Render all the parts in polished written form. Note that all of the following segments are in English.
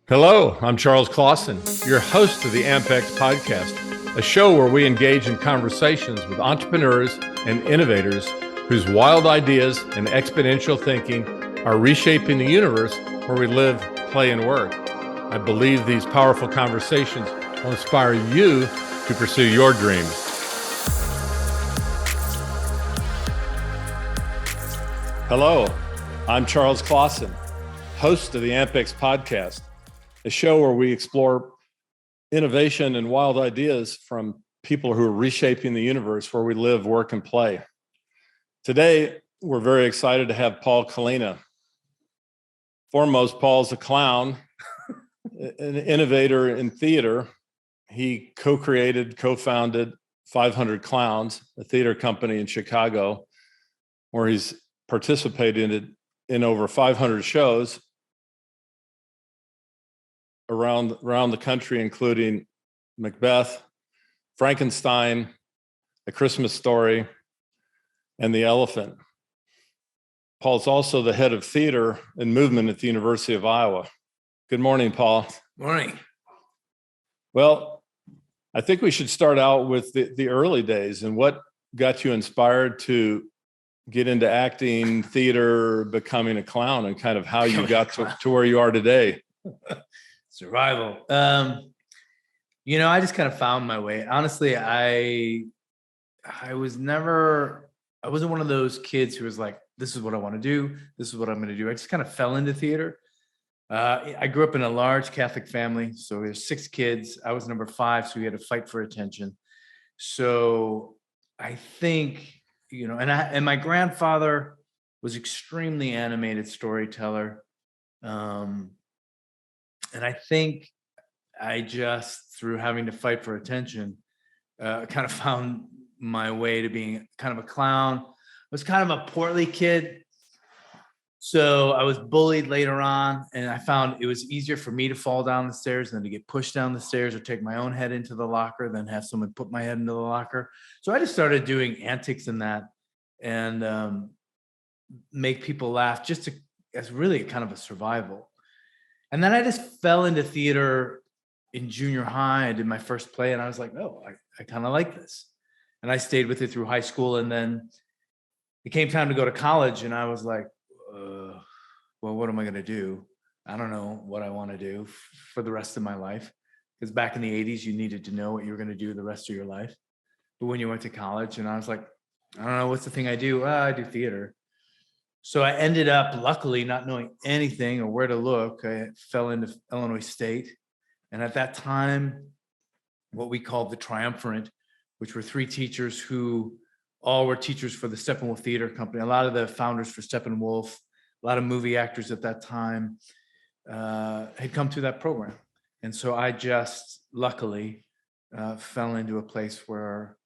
Hello, I'm Charles Clausen, your host of the AMPx Podcast, a show where we engage in conversations with entrepreneurs and innovators whose wild ideas and exponential thinking are reshaping the universe where we live, play, and work. I believe these powerful conversations will inspire you to pursue your dreams. Hello, I'm Charles Clausen, host of the AMPx Podcast, a show where we explore innovation and wild ideas from people who are reshaping the universe where we live, work, and play. Today, we're very excited to have Paul Kalina. Foremost, Paul's a clown, an innovator in theater. He co-created, co-founded 500 Clowns, a theater company in Chicago, where he's participated in over 500 shows around the country, including Macbeth, Frankenstein, A Christmas Story, and The Elephant. Paul's also the head of theater and movement at the University of Iowa. Good morning, Paul. Morning. Well, I think we should start out with the early days and what got you inspired to get into acting, theater, becoming a clown, and kind of how you got to where you are today. Survival. I just kind of found my way. Honestly, I wasn't one of those kids who was like, this is what I want to do. This is what I'm going to do. I just kind of fell into theater. I grew up in a large Catholic family. So there's 6 kids. I was number 5. So we had to fight for attention. So I think, and my grandfather was extremely animated storyteller. And I think I just, through having to fight for attention, kind of found my way to being kind of a clown. I was kind of a portly kid. So I was bullied later on, and I found it was easier for me to fall down the stairs than to get pushed down the stairs or take my own head into the locker than have someone put my head into the locker. So I just started doing antics in that and make people laugh as really kind of a survival. And then I just fell into theater in junior high. I did my first play and I was like, oh, I kind of like this. And I stayed with it through high school. And then it came time to go to college. And I was like, well, what am I going to do? I don't know what I want to do for the rest of my life. Because back in the 80s, you needed to know what you were going to do the rest of your life. But when you went to college, and I was like, I don't know, what's the thing I do? Well, I do theater. So I ended up, luckily, not knowing anything or where to look. I fell into Illinois State. And at that time, what we called the Triumvirate, which were 3 teachers who all were teachers for the Steppenwolf Theater Company. A lot of the founders for Steppenwolf, a lot of movie actors at that time had come through that program. And so I just, luckily, fell into a place where,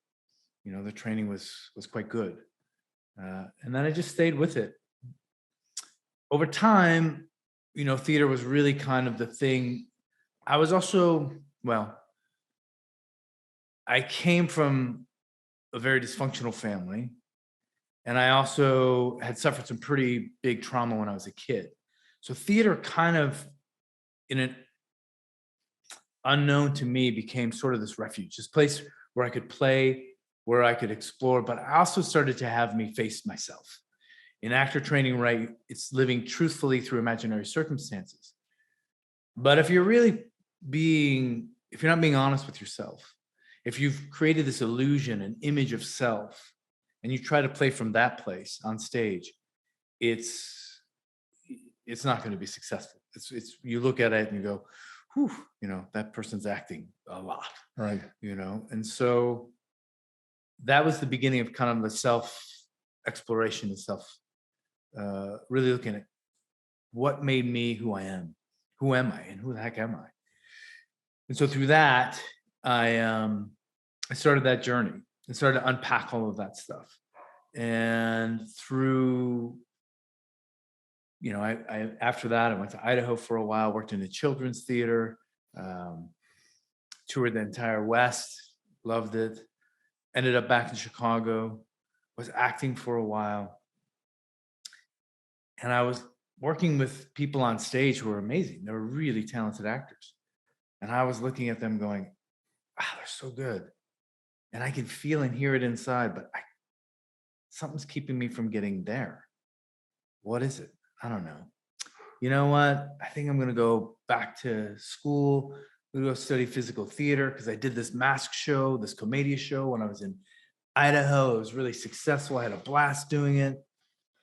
the training was quite good. And then I just stayed with it. Over time, theater was really kind of the thing. I was also, I came from a very dysfunctional family. And I also had suffered some pretty big trauma when I was a kid. So theater kind of, in an unknown to me, became sort of this refuge, this place where I could play, where I could explore. But I also started to have me face myself. In actor training, right, it's living truthfully through imaginary circumstances. But if you're not being honest with yourself, if you've created this illusion, an image of self, and you try to play from that place on stage, it's not going to be successful. It's you look at it and you go, whew, that person's acting a lot. Right. And so that was the beginning of kind of the self-exploration and really looking at what made me who I am. Who am I and who the heck am I? And so through that, I started that journey and started to unpack all of that stuff. And through, I after that, I went to Idaho for a while, worked in the children's theater, toured the entire West, loved it, ended up back in Chicago, was acting for a while. And I was working with people on stage who are amazing. They were really talented actors. And I was looking at them going, wow, they're so good. And I can feel and hear it inside, but something's keeping me from getting there. What is it? I don't know. You know what? I think I'm going to go back to school. I'm going to go study physical theater because I did this mask show, this commedia show when I was in Idaho. It was really successful. I had a blast doing it.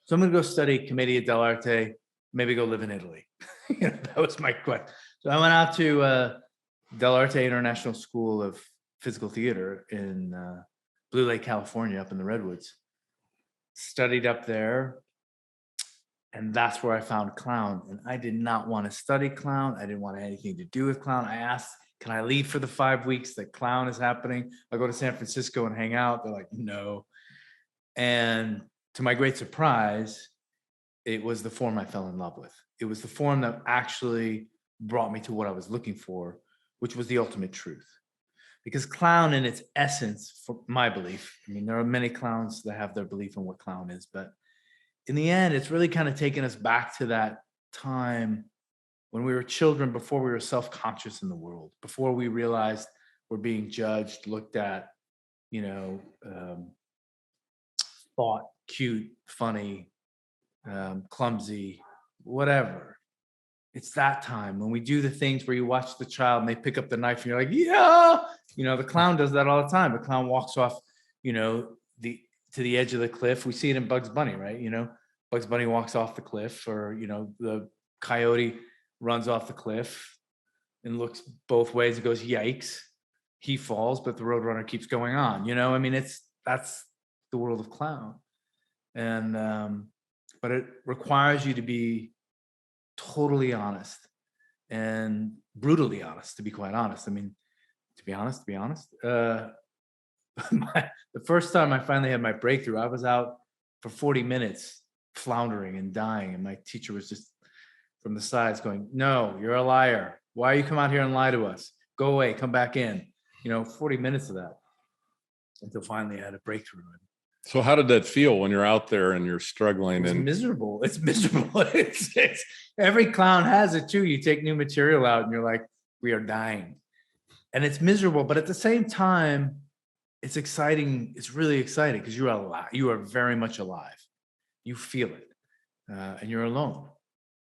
So I'm going to go study commedia dell'arte, maybe go live in Italy. That was my question. So I went out to Dell'Arte International School of Physical Theater in Blue Lake, California, up in the Redwoods. Studied up there. And that's where I found clown. And I did not want to study clown. I didn't want anything to do with clown. I asked, can I leave for the 5 weeks that clown is happening? I'll go to San Francisco and hang out. They're like, no. And to my great surprise, it was the form I fell in love with. It was the form that actually brought me to what I was looking for, which was the ultimate truth. Because clown in its essence, for my belief, I mean, there are many clowns that have their belief in what clown is, but in the end, it's really kind of taken us back to that time when we were children, before we were self-conscious in the world, before we realized we're being judged, looked at, thought cute, funny, clumsy, whatever. It's that time when we do the things where you watch the child and they pick up the knife and you're like, yeah, the clown does that all the time. The clown walks off, to the edge of the cliff. We see it in Bugs Bunny, right? Bugs Bunny walks off the cliff, or, the coyote runs off the cliff and looks both ways and goes, yikes, he falls, but the roadrunner keeps going on. That's the world of clown. And, but it requires you to be totally honest and brutally honest, to be quite honest. I mean, to be honest, the first time I finally had my breakthrough, I was out for 40 minutes floundering and dying. And my teacher was just from the sides going, no, you're a liar. Why you come out here and lie to us? Go away, come back in. 40 minutes of that until finally I had a breakthrough. So how did that feel when you're out there and you're struggling? It's miserable. It's miserable. It's every clown has it too. You take new material out and you're like, we are dying. And it's miserable, but at the same time, it's exciting. It's really exciting because you're alive. You are very much alive. You feel it, and you're alone,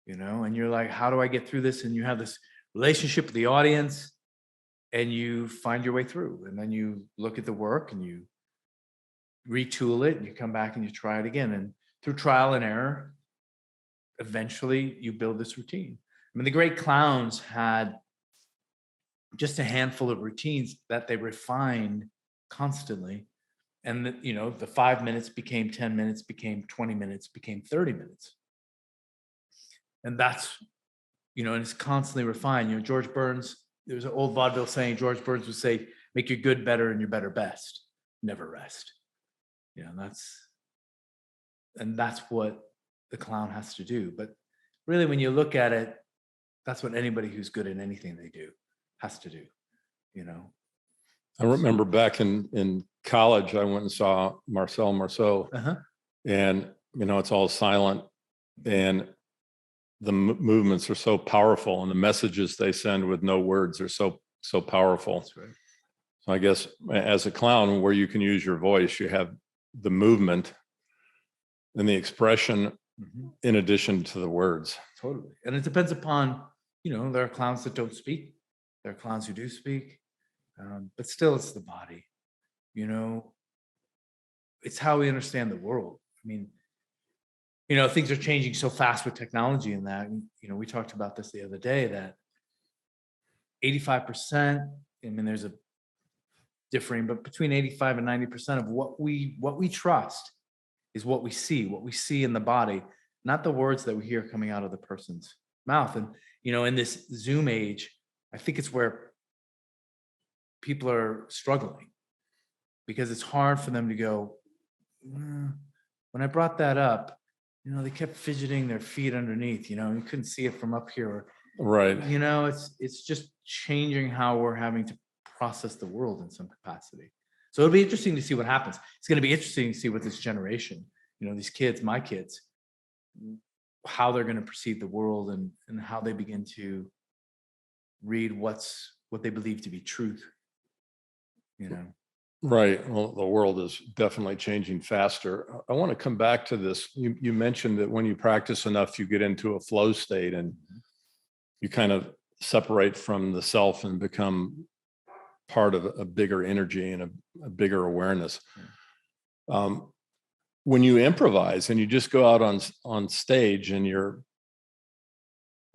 and you're like, how do I get through this? And you have this relationship with the audience and you find your way through. And then you look at the work and you retool it and you come back and you try it again. And through trial and error, eventually you build this routine. I mean, the great clowns had just a handful of routines that they refined constantly. And the 5 minutes became 10 minutes, became 20 minutes, became 30 minutes. And that's, and it's constantly refined. George Burns, there was an old vaudeville saying, George Burns would say, make your good better and your better best. Never rest. That's what the clown has to do. But really, when you look at it, that's what anybody who's good at anything they do has to do, I remember back in college, I went and saw Marcel Marceau, and, it's all silent, and the movements are so powerful, and the messages they send with no words are so powerful. That's right. So I guess as a clown, where you can use your voice, you have the movement and the expression in addition to the words. Totally. And it depends upon, there are clowns that don't speak. There are clowns who do speak. But still, it's the body. It's how we understand the world. I mean, things are changing so fast with technology and that. And, we talked about this the other day that 85%, I mean, there's a differing, but between 85 and 90% of what we trust is what we see in the body, not the words that we hear coming out of the person's mouth. And, in this Zoom age, I think it's where people are struggling because it's hard for them to go, when I brought that up, they kept fidgeting their feet underneath, you couldn't see it from up here. Right. It's just changing how we're having to process the world in some capacity. So it'll be interesting to see what happens. It's going to be interesting to see what this generation, these kids, my kids, how they're going to perceive the world and how they begin to read what they believe to be truth, you know. Right. Well, the world is definitely changing faster. I want to come back to this. You mentioned that when you practice enough, you get into a flow state and you kind of separate from the self and become part of a bigger energy and a bigger awareness. When you improvise and you just go out on stage and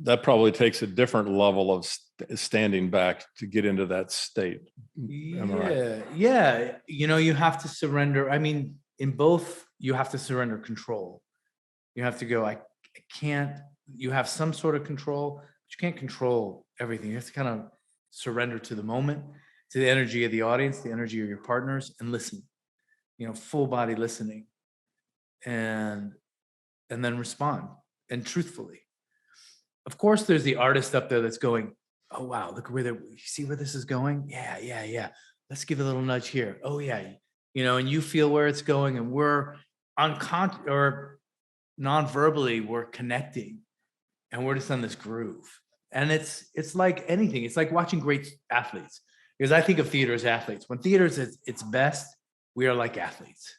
that probably takes a different level of standing back to get into that state. Am I right? Yeah. You know, you have to surrender. I mean, in both, you have to surrender control. You have to go, I can't, you have some sort of control, but you can't control everything. You have to kind of surrender to the moment, to the energy of the audience, the energy of your partners, and listen, you know, full body listening, and then respond, and truthfully. Of course, there's the artist up there that's going, oh, wow, look where you see where this is going? Yeah. Let's give it a little nudge here. Oh, yeah. You know, and you feel where it's going, and we're unconscious or non-verbally, we're connecting, and we're just on this groove. And it's like anything. It's like watching great athletes, because I think of theater as athletes. When theater is at its best, we are like athletes,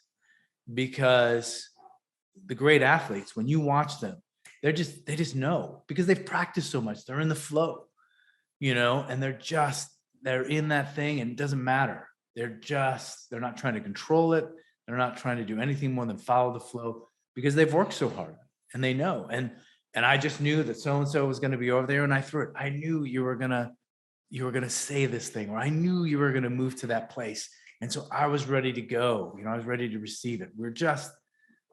because the great athletes, when you watch them, they just know, because they've practiced so much. They're in the flow, you know, and they're in that thing, and it doesn't matter. They're not trying to control it. They're not trying to do anything more than follow the flow, because they've worked so hard and they know. And I just knew that so-and-so was going to be over there, and I threw it. I knew you were going to say this thing, or I knew you were going to move to that place. And so I was ready to go, you know, I was ready to receive it. We're just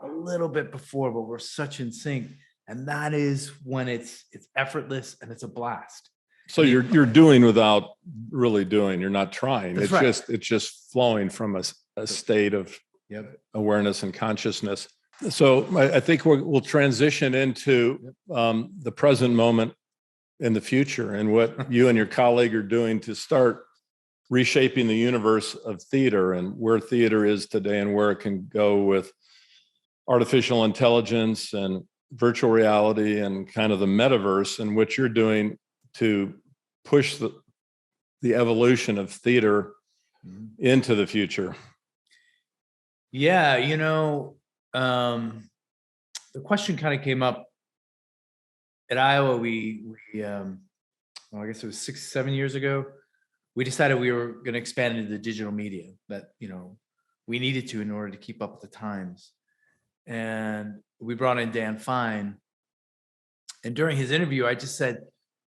a little bit before, but we're such in sync. And that is when it's effortless and it's a blast. So you're doing without really doing. You're not trying. That's it's right. It's just flowing from a state of awareness and consciousness. So I think we'll transition into the present moment in the future, and what you and your colleague are doing to start reshaping the universe of theater, and where theater is today and where it can go with artificial intelligence and virtual reality and kind of the metaverse, and what you're doing to push the evolution of theater into the future. Yeah, you know, the question kind of came up at Iowa. We I guess it was 6-7 years ago, we decided we were going to expand into the digital media, that, you know, we needed to in order to keep up with the times. And we brought in Dan Fine. And during his interview, I just said,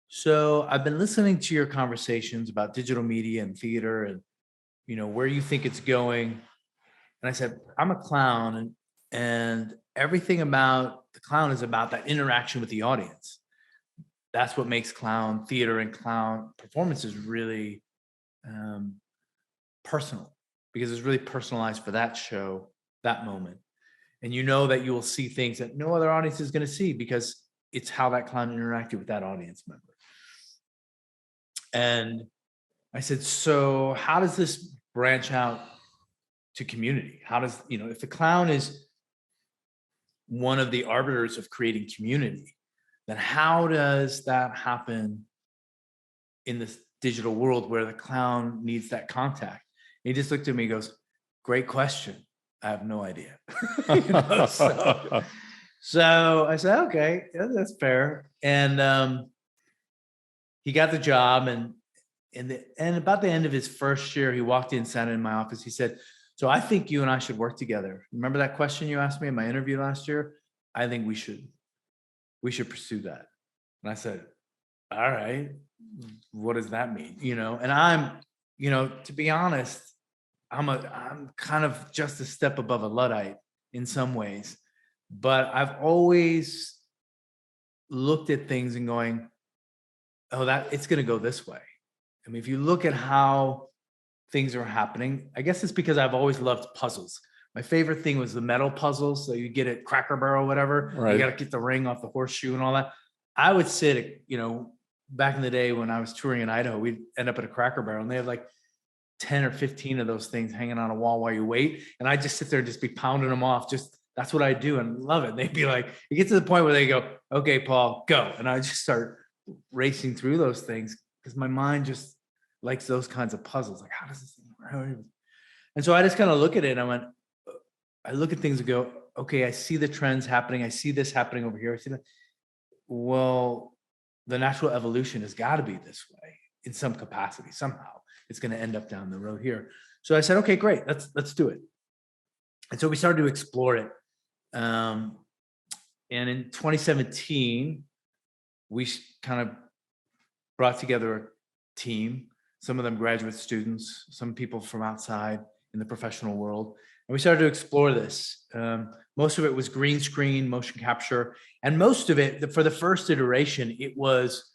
so I've been listening to your conversations about digital media and theater, and, you know, where you think it's going. And I said, I'm a clown, and everything about the clown is about that interaction with the audience. That's what makes clown theater and clown performances really personal, because it's really personalized for that show, that moment. And you know that you will see things that no other audience is going to see, because it's how that clown interacted with that audience member. And I said, so how does this branch out to community? How does, you know, if the clown is one of the arbiters of creating community, then how does that happen in this digital world where the clown needs that contact? And he just looked at me and goes, great question. I have no idea. You know, so I said, okay, yeah, that's fair. And he got the job, and about the end of his first year, he walked in, sat in my office. He said, so I think you and I should work together. Remember that question you asked me in my interview last year? I think we should pursue that. And I said, all right, what does that mean? You know, and I'm, you know, to be honest, I'm kind of just a step above a Luddite in some ways, but I've always looked at things and going, oh, that it's going to go this way. I mean, if you look at how things are happening, I guess it's because I've always loved puzzles. My favorite thing was the metal puzzles. So you get at Cracker Barrel or whatever, right. You got to get the ring off the horseshoe and all that. I would sit at, you know, back in the day when I was touring in Idaho, we'd end up at a Cracker Barrel and they had like 10 or 15 of those things hanging on a wall while you wait. And I just sit there and just be pounding them off, just that's what I do and love it. And they'd be like, it gets to the point where they go, okay, Paul, go. And I just start racing through those things because my mind just likes those kinds of puzzles. Like, how does this thing work? And so I just kind of look at it and I look at things and go, okay, I see the trends happening. I see this happening over here. I see that. Well, the natural evolution has got to be this way in some capacity. Somehow it's going to end up down the road here. So I said, okay, great. Let's do it. And so we started to explore it. And in 2017, we kind of brought together a team, some of them graduate students, some people from outside in the professional world. And we started to explore this. Most of it was green screen, motion capture. And most of it, for the first iteration, it was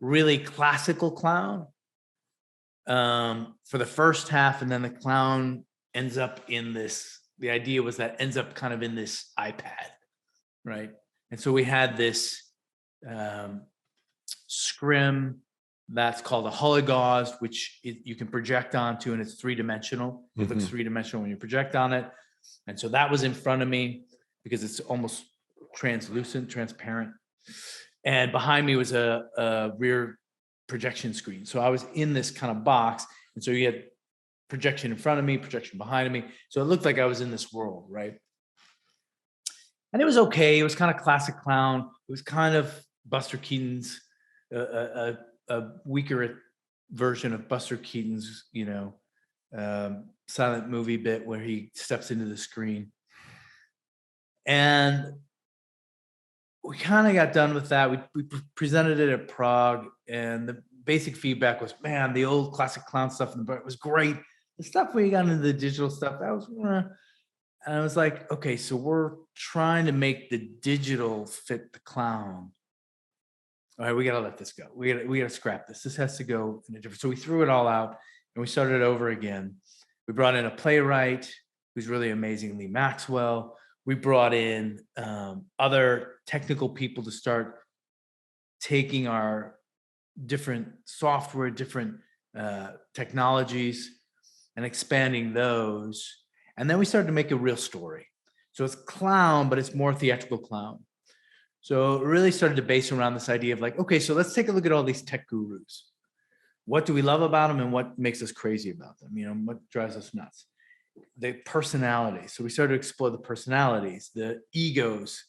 really classical clown for the first half. And then the clown ends up in this, the idea was that ends up kind of in this iPad, right? And so we had this scrim that's called a hologauze, which you can project onto, and it's three-dimensional. It looks three-dimensional when you project on it. And so that was in front of me because it's almost translucent, transparent. And behind me was a rear projection screen. So I was in this kind of box. And so you had projection in front of me, projection behind me. So it looked like I was in this world, right? And it was okay. It was kind of classic clown. It was kind of Buster Keaton's, a weaker version of Buster Keaton's, silent movie bit where he steps into the screen. And we kind of got done with that. We presented it at Prague, and the basic feedback was, man, the old classic clown stuff in the book was great. The stuff where you got into the digital stuff, that was, and I was like, okay, so we're trying to make the digital fit the clown. All right, we got to let this go. We got to scrap this. This has to go in a different. So we threw it all out and we started over again. We brought in a playwright who's really amazing, Lee Maxwell. We brought in other technical people to start taking our different software, different technologies, and expanding those. And then we started to make a real story. So it's clown, but it's more theatrical clown. So it really started to base around this idea of like, okay, so let's take a look at all these tech gurus. What do we love about them and what makes us crazy about them? What drives us nuts? The personalities. So we started to explore the personalities, the egos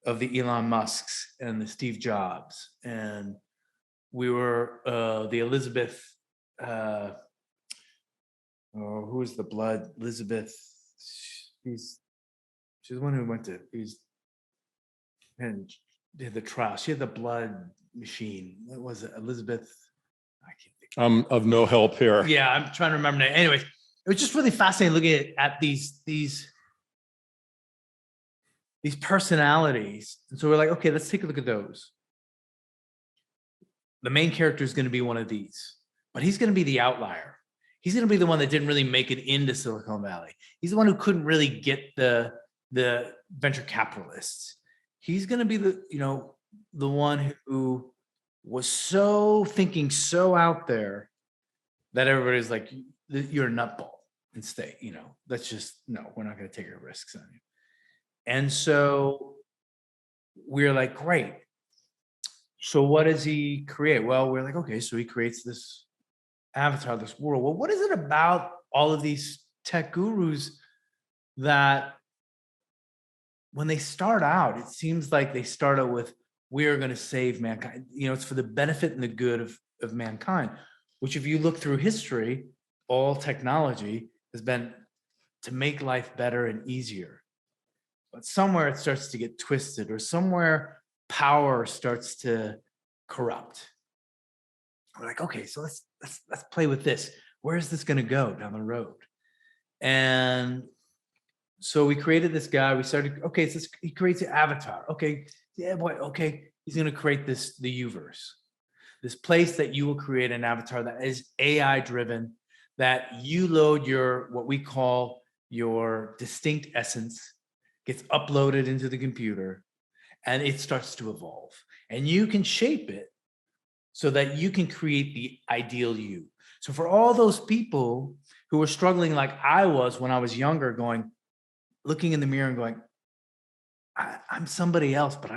of the Elon Musks and the Steve Jobs. And we were the Elizabeth, who is the blood? Elizabeth, she's the one who went to, and did the trial. She had the blood machine. What was it? Elizabeth? I can't think. I'm of no help here. Yeah, I'm trying to remember that. Anyways, it was just really fascinating looking at these personalities. And so we're like, okay, let's take a look at those. The main character is going to be one of these, but he's going to be the outlier. He's going to be the one that didn't really make it into Silicon Valley. He's the one who couldn't really get the venture capitalists. He's going to be the one who was thinking so out there that everybody's like, you're a nutball and stay, let's just, no, we're not going to take our risks on you. And so we're like, great. So what does he create? Well, we're like, okay, so he creates this avatar, this world. Well, what is it about all of these tech gurus that when they start out, it seems like they start out with, we are going to save mankind. It's for the benefit and the good of mankind, which if you look through history, all technology has been to make life better and easier. But somewhere it starts to get twisted, or somewhere power starts to corrupt. We're like, okay, so let's play with this. Where is this going to go down the road? And so we created this guy. We started, okay, so he creates an avatar. Okay, yeah, boy, okay. He's going to create the Uverse, this place that you will create an avatar that is AI driven, that you load what we call your distinct essence, gets uploaded into the computer, and it starts to evolve. And you can shape it so that you can create the ideal you. So for all those people who were struggling like I was when I was younger, looking in the mirror and going, I'm somebody else, but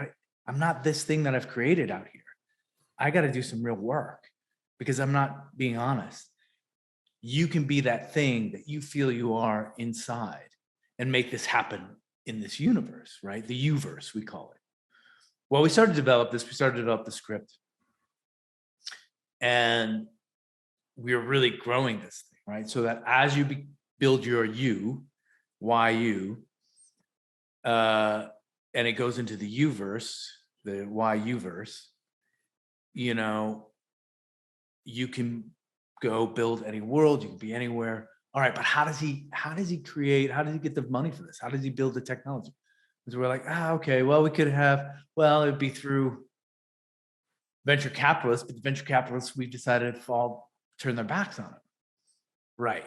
I'm not this thing that I've created out here. I got to do some real work because I'm not being honest. You can be that thing that you feel you are inside and make this happen in this universe, right? The U-verse, we call it. Well, we started to develop this. We started to develop the script. And we are really growing this thing, right? So that as you build your YU, and it goes into the U-verse, the YU-verse, you know, you can go build any world, you can be anywhere. All right, but how does he create, how does he get the money for this? How does he build the technology? Because we're like, okay, well, we could have, well, it'd be through venture capitalists, but the venture capitalists, we've decided to turn their backs on it. Right.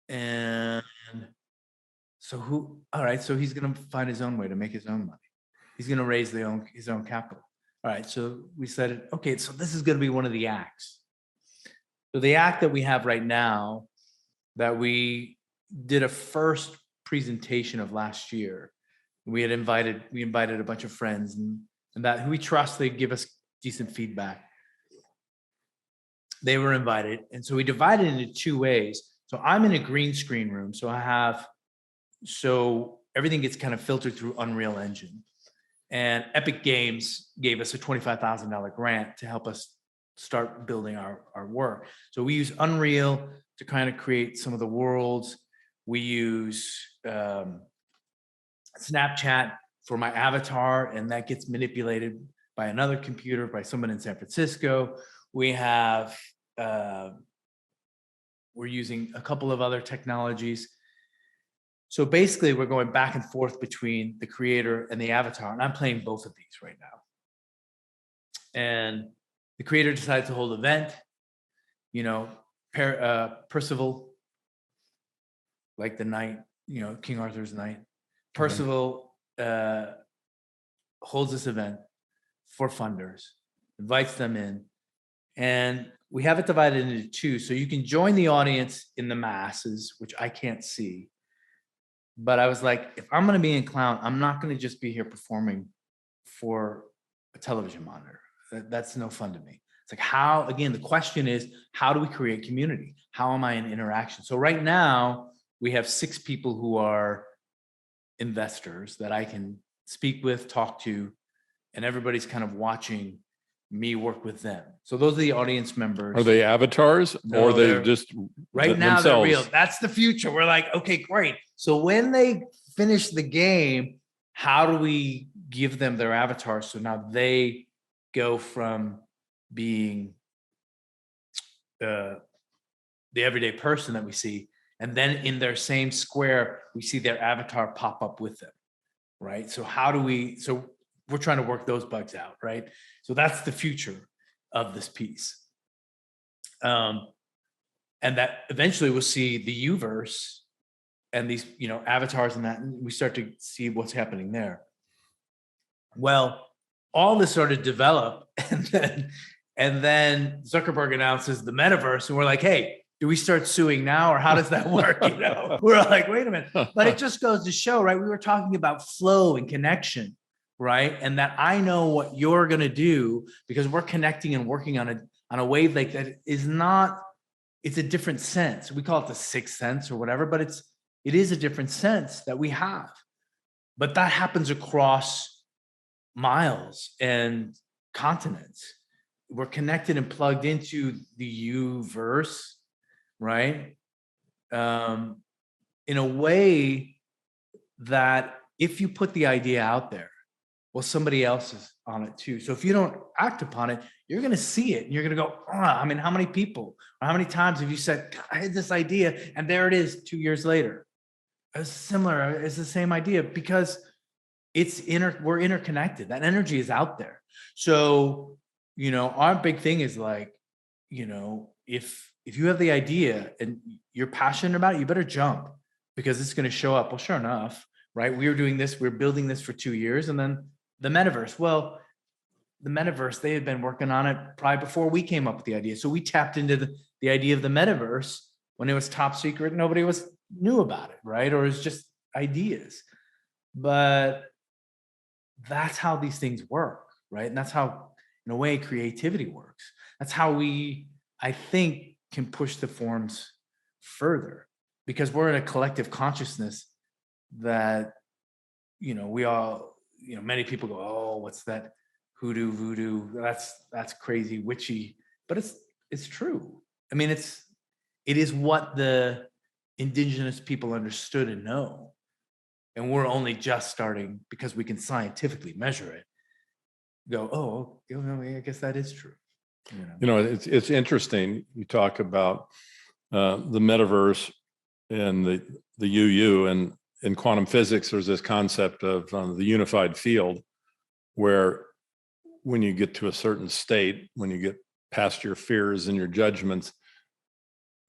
And so all right, so he's going to find his own way to make his own money. He's going to raise his own capital. All right, so we said, okay, so this is going to be one of the acts. So the act that we have right now, that we did a first presentation of last year, we invited a bunch of friends and that who we trust, they give us decent feedback. They were invited. And so we divided it into two ways. So I'm in a green screen room. So everything gets kind of filtered through Unreal Engine. And Epic Games gave us a $25,000 grant to help us start building our work. So we use Unreal to kind of create some of the worlds. We use Snapchat for my avatar, and that gets manipulated by another computer, by someone in San Francisco. We have, we're using a couple of other technologies. So basically we're going back and forth between the creator and the avatar, and I'm playing both of these right now. And the creator decided to hold an event, you know, Percival, like the knight, you know, King Arthur's knight. Percival holds this event for funders, invites them in, and we have it divided into two. So you can join the audience in the masses, which I can't see. But I was like, if I'm going to be in Clown, I'm not going to just be here performing for a television monitor. That's no fun to me. It's like, how, again, the question is, how do we create community? How am I in interaction? So right now we have 6 people who are investors that I can speak with, talk to, and everybody's kind of watching me work with them. So those are the audience members. Are they avatars or they just right now themselves? They're real. That's the future. We're like, okay, great. So when they finish the game, how do we give them their avatars? So now they go from being the everyday person that we see, and then in their same square, we see their avatar pop up with them, right? So so we're trying to work those bugs out, right? So that's the future of this piece. And that eventually we'll see the U-verse and these, you know, avatars and that, and we start to see what's happening there. Well, all this started to develop, and then Zuckerberg announces the metaverse, and we're like, hey, do we start suing now, or how does that work? You know, we're like, wait a minute. But it just goes to show, right? We were talking about flow and connection, right? And that I know what you're going to do because we're connecting and working on a wavelength that is not, it's a different sense. We call it the sixth sense or whatever, but it is a different sense that we have. But that happens across miles and continents. We're connected and plugged into the U-verse, right? In a way that if you put the idea out there, well, somebody else is on it too. So if you don't act upon it, you're going to see it and you're going to go, I mean, how many people or how many times have you said, I had this idea and there it is 2 years later? It's similar. It's the same idea because we're interconnected. That energy is out there. So, you know, our big thing is like, you know, if you have the idea and you're passionate about it, you better jump because it's going to show up. Well, sure enough, right? We were doing this, we're building this for 2 years, and then the metaverse. Well, the metaverse, they had been working on it probably before we came up with the idea. So we tapped into the idea of the metaverse when it was top secret. Nobody knew about it, right? Or it was just ideas. But that's how these things work, right? And that's how, in a way, creativity works. That's how we, I think, can push the forms further, because we're in a collective consciousness that, we all, many people go, oh, what's that hoodoo, voodoo? That's crazy, witchy, but it's true. I mean, it is what the indigenous people understood and know. And we're only just starting, because we can scientifically measure it, go, oh, I guess that is true. It's interesting. You talk about the metaverse and the UU, and in quantum physics, there's this concept of the unified field, where when you get to a certain state, when you get past your fears and your judgments,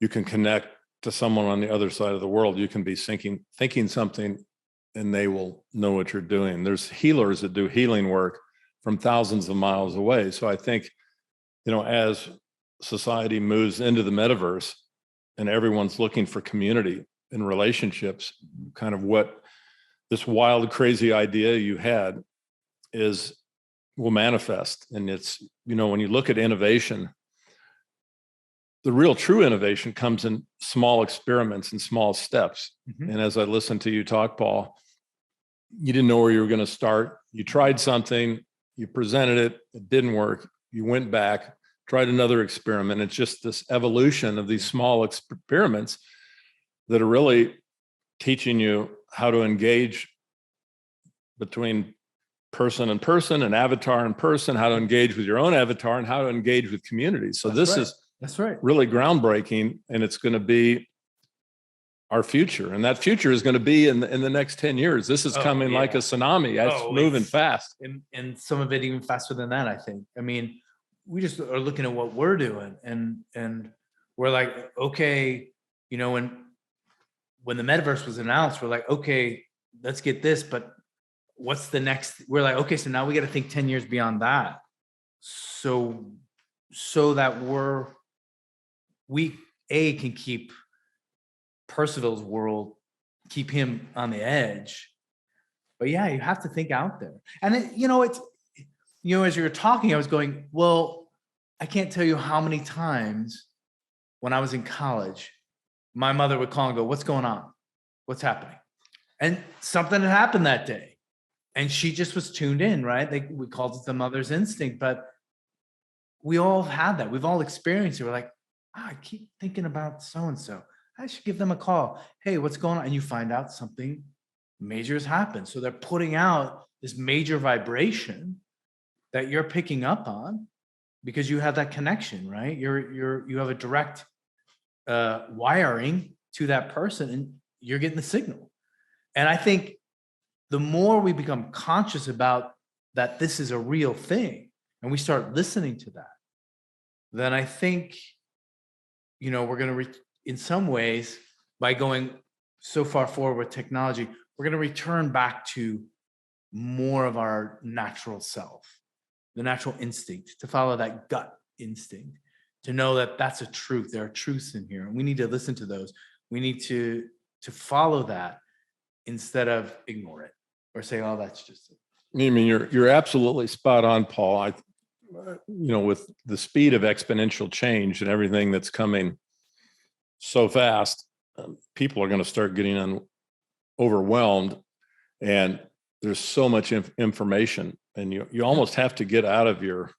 you can connect to someone on the other side of the world. You can be thinking something, and they will know what you're doing. There's healers that do healing work from thousands of miles away. So I think, as society moves into the metaverse and everyone's looking for community and relationships, kind of what this wild, crazy idea you had will manifest. And it's, when you look at innovation, the real true innovation comes in small experiments and small steps. Mm-hmm. And as I listened to you talk, Paul, you didn't know where you were going to start. You tried something, you presented it, it didn't work. You went back, tried another experiment. It's just this evolution of these small experiments that are really teaching you how to engage between person and person, and avatar and person, how to engage with your own avatar, and how to engage with communities. So that's right. Really groundbreaking, and it's going to be our future. And that future is going to be in the next 10 years. This is coming like a tsunami. It's moving fast. And some of it even faster than that, I think. I mean, we just are looking at what we're doing, and we're like, okay, when the metaverse was announced, we're like, okay, let's get this, but what's the next? We're like, okay, so now we got to think 10 years beyond that. So that we can keep Percival's world, keep him on the edge. But yeah, you have to think out there. And as you were talking, I was going, well, I can't tell you how many times when I was in college, my mother would call and go, what's going on? What's happening? And something had happened that day. And she just was tuned in, right? We called it the mother's instinct, but we all had that. We've all experienced it. We're like, I keep thinking about so-and-so. I should give them a call. Hey, what's going on? And you find out something major has happened. So they're putting out this major vibration that you're picking up on because you have that connection, right? You have a direct wiring to that person, and you're getting the signal. And I think the more we become conscious about that this is a real thing, and we start listening to that, then I think, we're going to, in some ways, by going so far forward with technology, we're going to return back to more of our natural self, the natural instinct, to follow that gut instinct, to know that that's a truth. There are truths in here, and we need to listen to those. We need to follow that instead of ignore it or say, oh, that's just it. I mean, you're absolutely spot on, Paul. With the speed of exponential change and everything that's coming so fast, people are going to start getting overwhelmed, and there's so much information, and you almost have to get out of your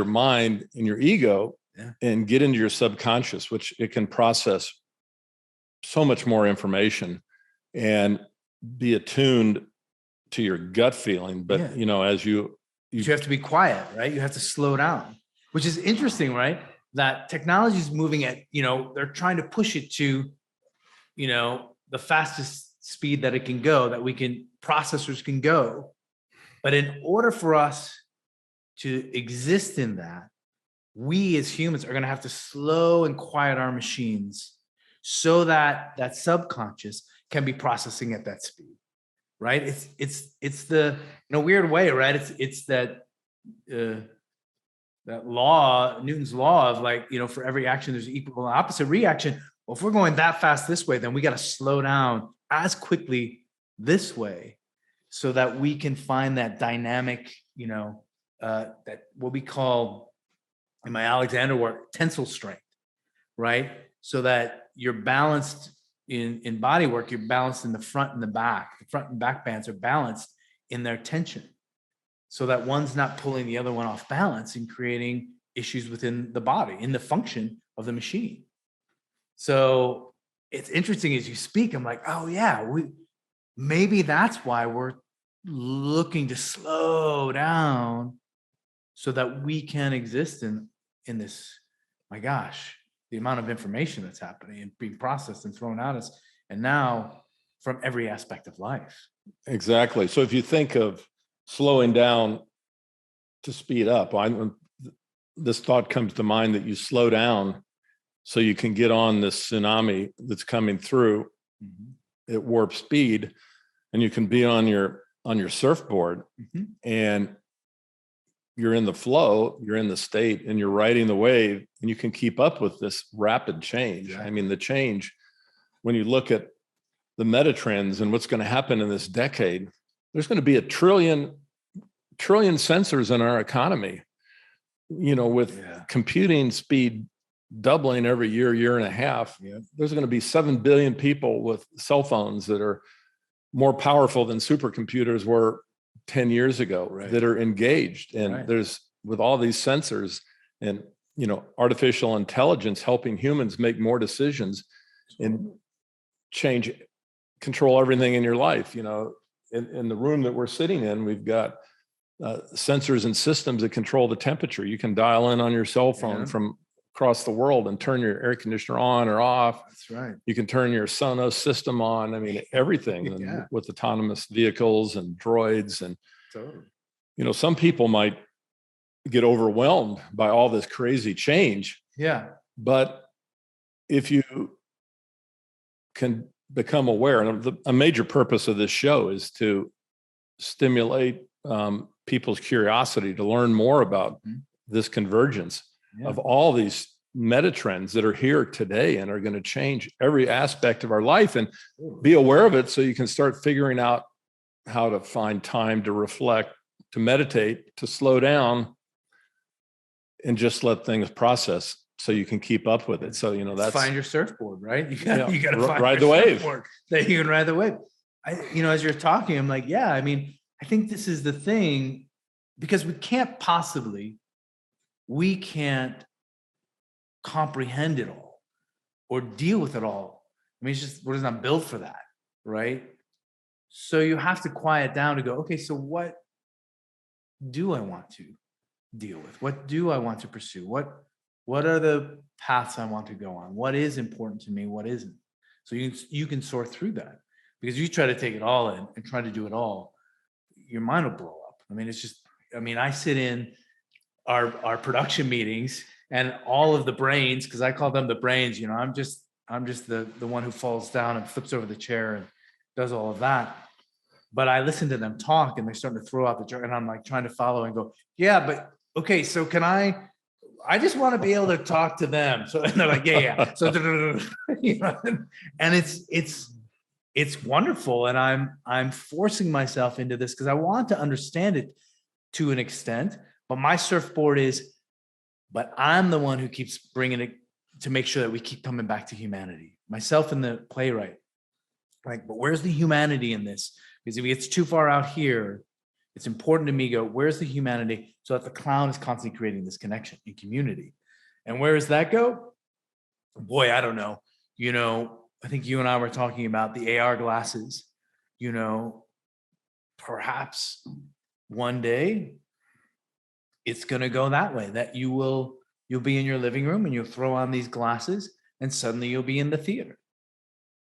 mind and your ego and get into your subconscious, which it can process so much more information and be attuned to your gut feeling. But as you have to be quiet, right? You have to slow down, which is interesting, right? That technology is moving at, they're trying to push it to, the fastest speed that it can go, that processors can go. But in order for us to exist in that, we as humans are going to have to slow and quiet our machines so that subconscious can be processing at that speed, right? It's the, in a weird way, right? It's that law, Newton's law of like, for every action, there's an equal and opposite reaction. Well, if we're going that fast this way, then we got to slow down as quickly this way. so that we can find that dynamic, that what we call in my Alexander work, tensile strength, right? So that you're balanced in body work, you're balanced in the front and the back. The front and back bands are balanced in their tension, so that one's not pulling the other one off balance and creating issues within the body, in the function of the machine. So it's interesting as you speak, I'm like, oh yeah, maybe that's why we're looking to slow down so that we can exist in this, my gosh, the amount of information that's happening and being processed and thrown at us, and now from every aspect of life. Exactly. So if you think of slowing down to speed up, this thought comes to mind that you slow down so you can get on this tsunami that's coming through at warp speed, and you can be on your surfboard, and you're in the flow, you're in the state, and you're riding the wave, and you can keep up with this rapid change. I mean, the change, when you look at the meta trends and what's going to happen in this decade, there's going to be a trillion sensors in our economy, with computing speed doubling every year and a half. There's going to be 7 billion people with cell phones that are more powerful than supercomputers were 10 years ago, that are engaged. And there's, with all these sensors and, artificial intelligence helping humans make more decisions and control everything in your life. In the room that we're sitting in, we've got sensors and systems that control the temperature. You can dial in on your cell phone from across the world and turn your air conditioner on or off. That's right. You can turn your Sonos system on. I mean, everything with autonomous vehicles and droids. And, some people might get overwhelmed by all this crazy change. Yeah. But if you can become aware, and a major purpose of this show is to stimulate people's curiosity to learn more about this convergence of all these meta trends that are here today and are going to change every aspect of our life, and be aware of it so you can start figuring out how to find time to reflect, to meditate, to slow down, and just let things process so you can keep up with it. So, that's find your surfboard, right? You got to find ride the wave that you can ride the wave. As you're talking, I'm like, I think this is the thing, because we can't comprehend it all or deal with it all. I mean, we're just not built for that, right? So you have to quiet down to go, okay, so what do I want to deal with? What do I want to pursue? What are the paths I want to go on? What is important to me? What isn't? So you can sort through that, because you try to take it all in and try to do it all, your mind will blow up. I mean, I sit in our production meetings, and all of the brains, because I call them the brains, I'm just the one who falls down and flips over the chair and does all of that. But I listen to them talk, and they're starting to throw out the joke, and I'm like trying to follow and go, but okay, so can I just want to be able to talk to them. So, and they're like, yeah. So, and it's wonderful. And I'm forcing myself into this because I want to understand it to an extent, but my surfboard but I'm the one who keeps bringing it to make sure that we keep coming back to humanity, myself and the playwright. Like, but where's the humanity in this? Because if it gets too far out here, it's important to me to go, where's the humanity? So that the clown is constantly creating this connection in community. And where does that go? Boy, I don't know. I think you and I were talking about the AR glasses. Perhaps one day it's going to go that way, that you'll be in your living room and you'll throw on these glasses and suddenly you'll be in the theater.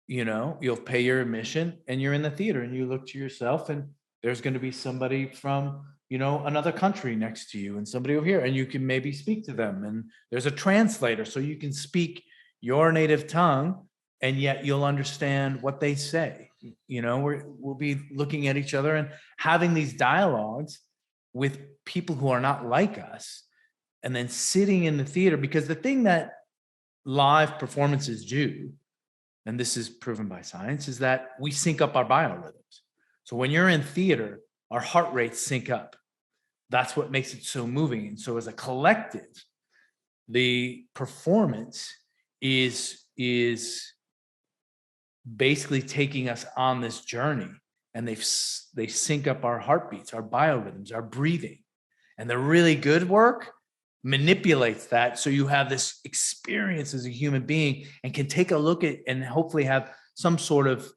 You'll pay your admission and you're in the theater, and you look to yourself and there's going to be somebody from, another country next to you, and somebody over here, and you can maybe speak to them. And there's a translator, so you can speak your native tongue, and yet you'll understand what they say. We'll be looking at each other and having these dialogues with people who are not like us, and then sitting in the theater, because the thing that live performances do, and this is proven by science, is that we sync up our biorhythms. So when you're in theater, our heart rates sync up. That's what makes it so moving. And so as a collective, the performance is basically taking us on this journey, and they sync up our heartbeats, our biorhythms, our breathing. And the really good work manipulates that, so you have this experience as a human being and can take a look at and hopefully have some sort of,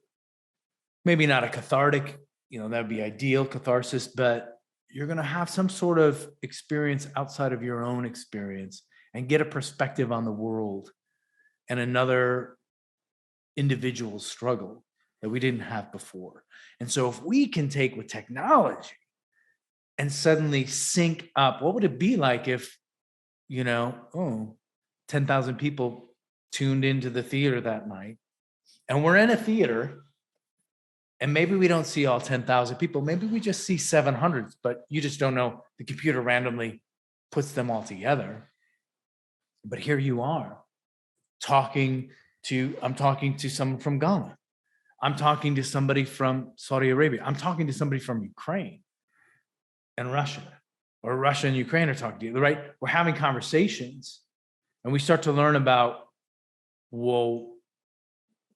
maybe not a cathartic, that'd be ideal, catharsis, but you're going to have some sort of experience outside of your own experience and get a perspective on the world and another individual's struggle that we didn't have before. And so if we can take with technology and suddenly sync up, what would it be like if, 10,000 people tuned into the theater that night, and we're in a theater, and maybe we don't see all 10,000 people, maybe we just see 700, but you just don't know. The computer randomly puts them all together. But here you are I'm talking to someone from Ghana. I'm talking to somebody from Saudi Arabia. I'm talking to somebody from Ukraine and Russia, or Russia and Ukraine are talking to you, right? We're having conversations, and we start to learn about, well,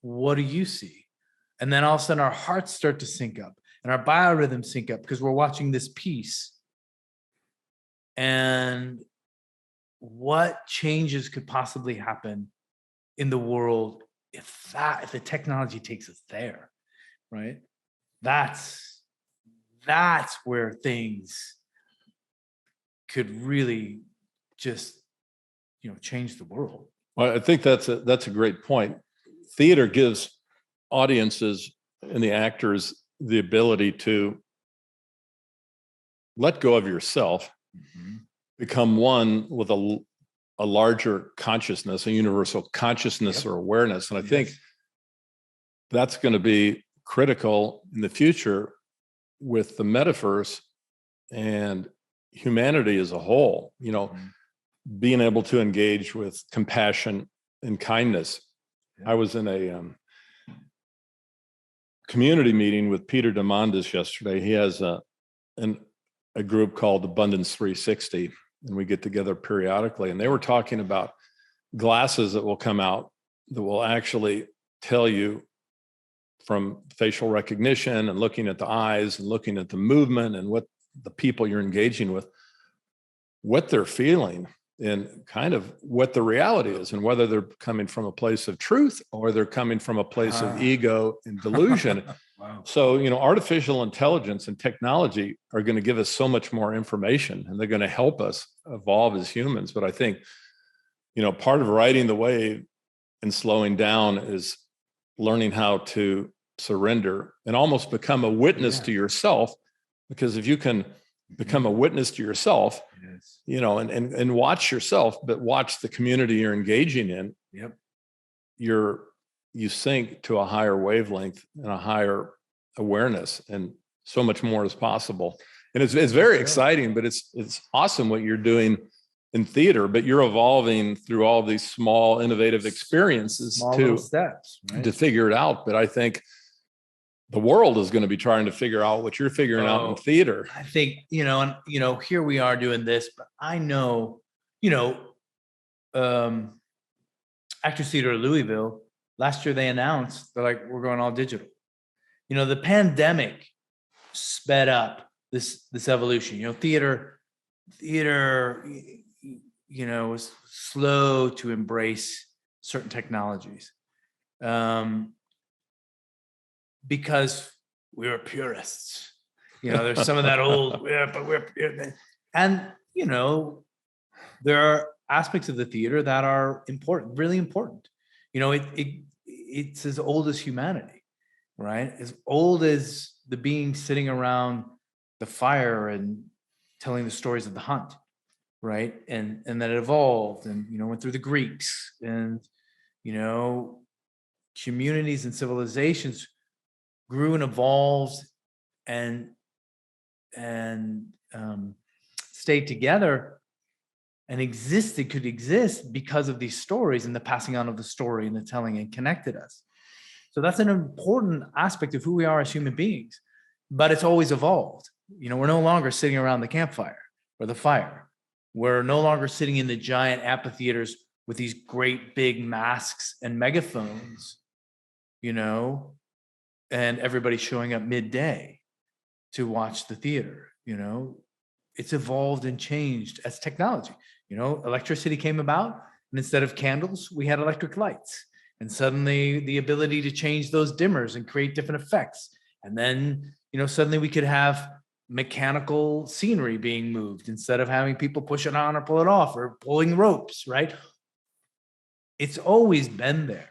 what do you see? And then all of a sudden our hearts start to sync up and our biorhythms sync up because we're watching this piece. And what changes could possibly happen in the world if the technology takes us there, right? That's where things could really just, change the world. Well, I think that's a great point. Theater gives audiences and the actors the ability to let go of yourself, become one with a larger consciousness, a universal consciousness or awareness. And I think that's going to be critical in the future with the metaverse and humanity as a whole, being able to engage with compassion and kindness. I was in a community meeting with Peter Diamandis yesterday. He has a group called Abundance 360, and we get together periodically. And they were talking about glasses that will come out that will actually tell you, from facial recognition and looking at the eyes and looking at the movement and what the people you're engaging with, what they're feeling and kind of what the reality is, and whether they're coming from a place of truth or they're coming from a place of ego and delusion. Wow. So, artificial intelligence and technology are going to give us so much more information, and they're going to help us evolve as humans. But I think, part of riding the wave and slowing down is learning how to surrender and almost become a witness to yourself. Because if you can become a witness to yourself, and watch yourself, but watch the community you're engaging in, you sync to a higher wavelength and a higher awareness, and so much more is possible. And it's very exciting, but it's awesome what you're doing in theater, but you're evolving through all these small, innovative experiences steps, right? to figure it out. But I think the world is going to be trying to figure out what you're figuring out in theater. I think, here we are doing this, but I know, Actors Theater of Louisville, last year they announced, they're like, we're going all digital. The pandemic sped up this evolution. Theater, was slow to embrace certain technologies. Because we were purists, there's some of that old, and there are aspects of the theater that are important, really important. It's as old as humanity, right? As old as the being sitting around the fire and telling the stories of the hunt, right? And that it evolved and, went through the Greeks and, communities and civilizations grew and evolved and stayed together and could exist because of these stories and the passing on of the story and the telling, and connected us. So that's an important aspect of who we are as human beings. but it's always evolved. We're no longer sitting around the campfire or the fire. We're no longer sitting in the giant amphitheaters with these great big masks and megaphones, and everybody showing up midday to watch the theater. It's evolved and changed as technology. Electricity came about, and instead of candles, we had electric lights. And suddenly the ability to change those dimmers and create different effects. And then, suddenly we could have mechanical scenery being moved instead of having people push it on or pull it off or pulling ropes, right? It's always been there.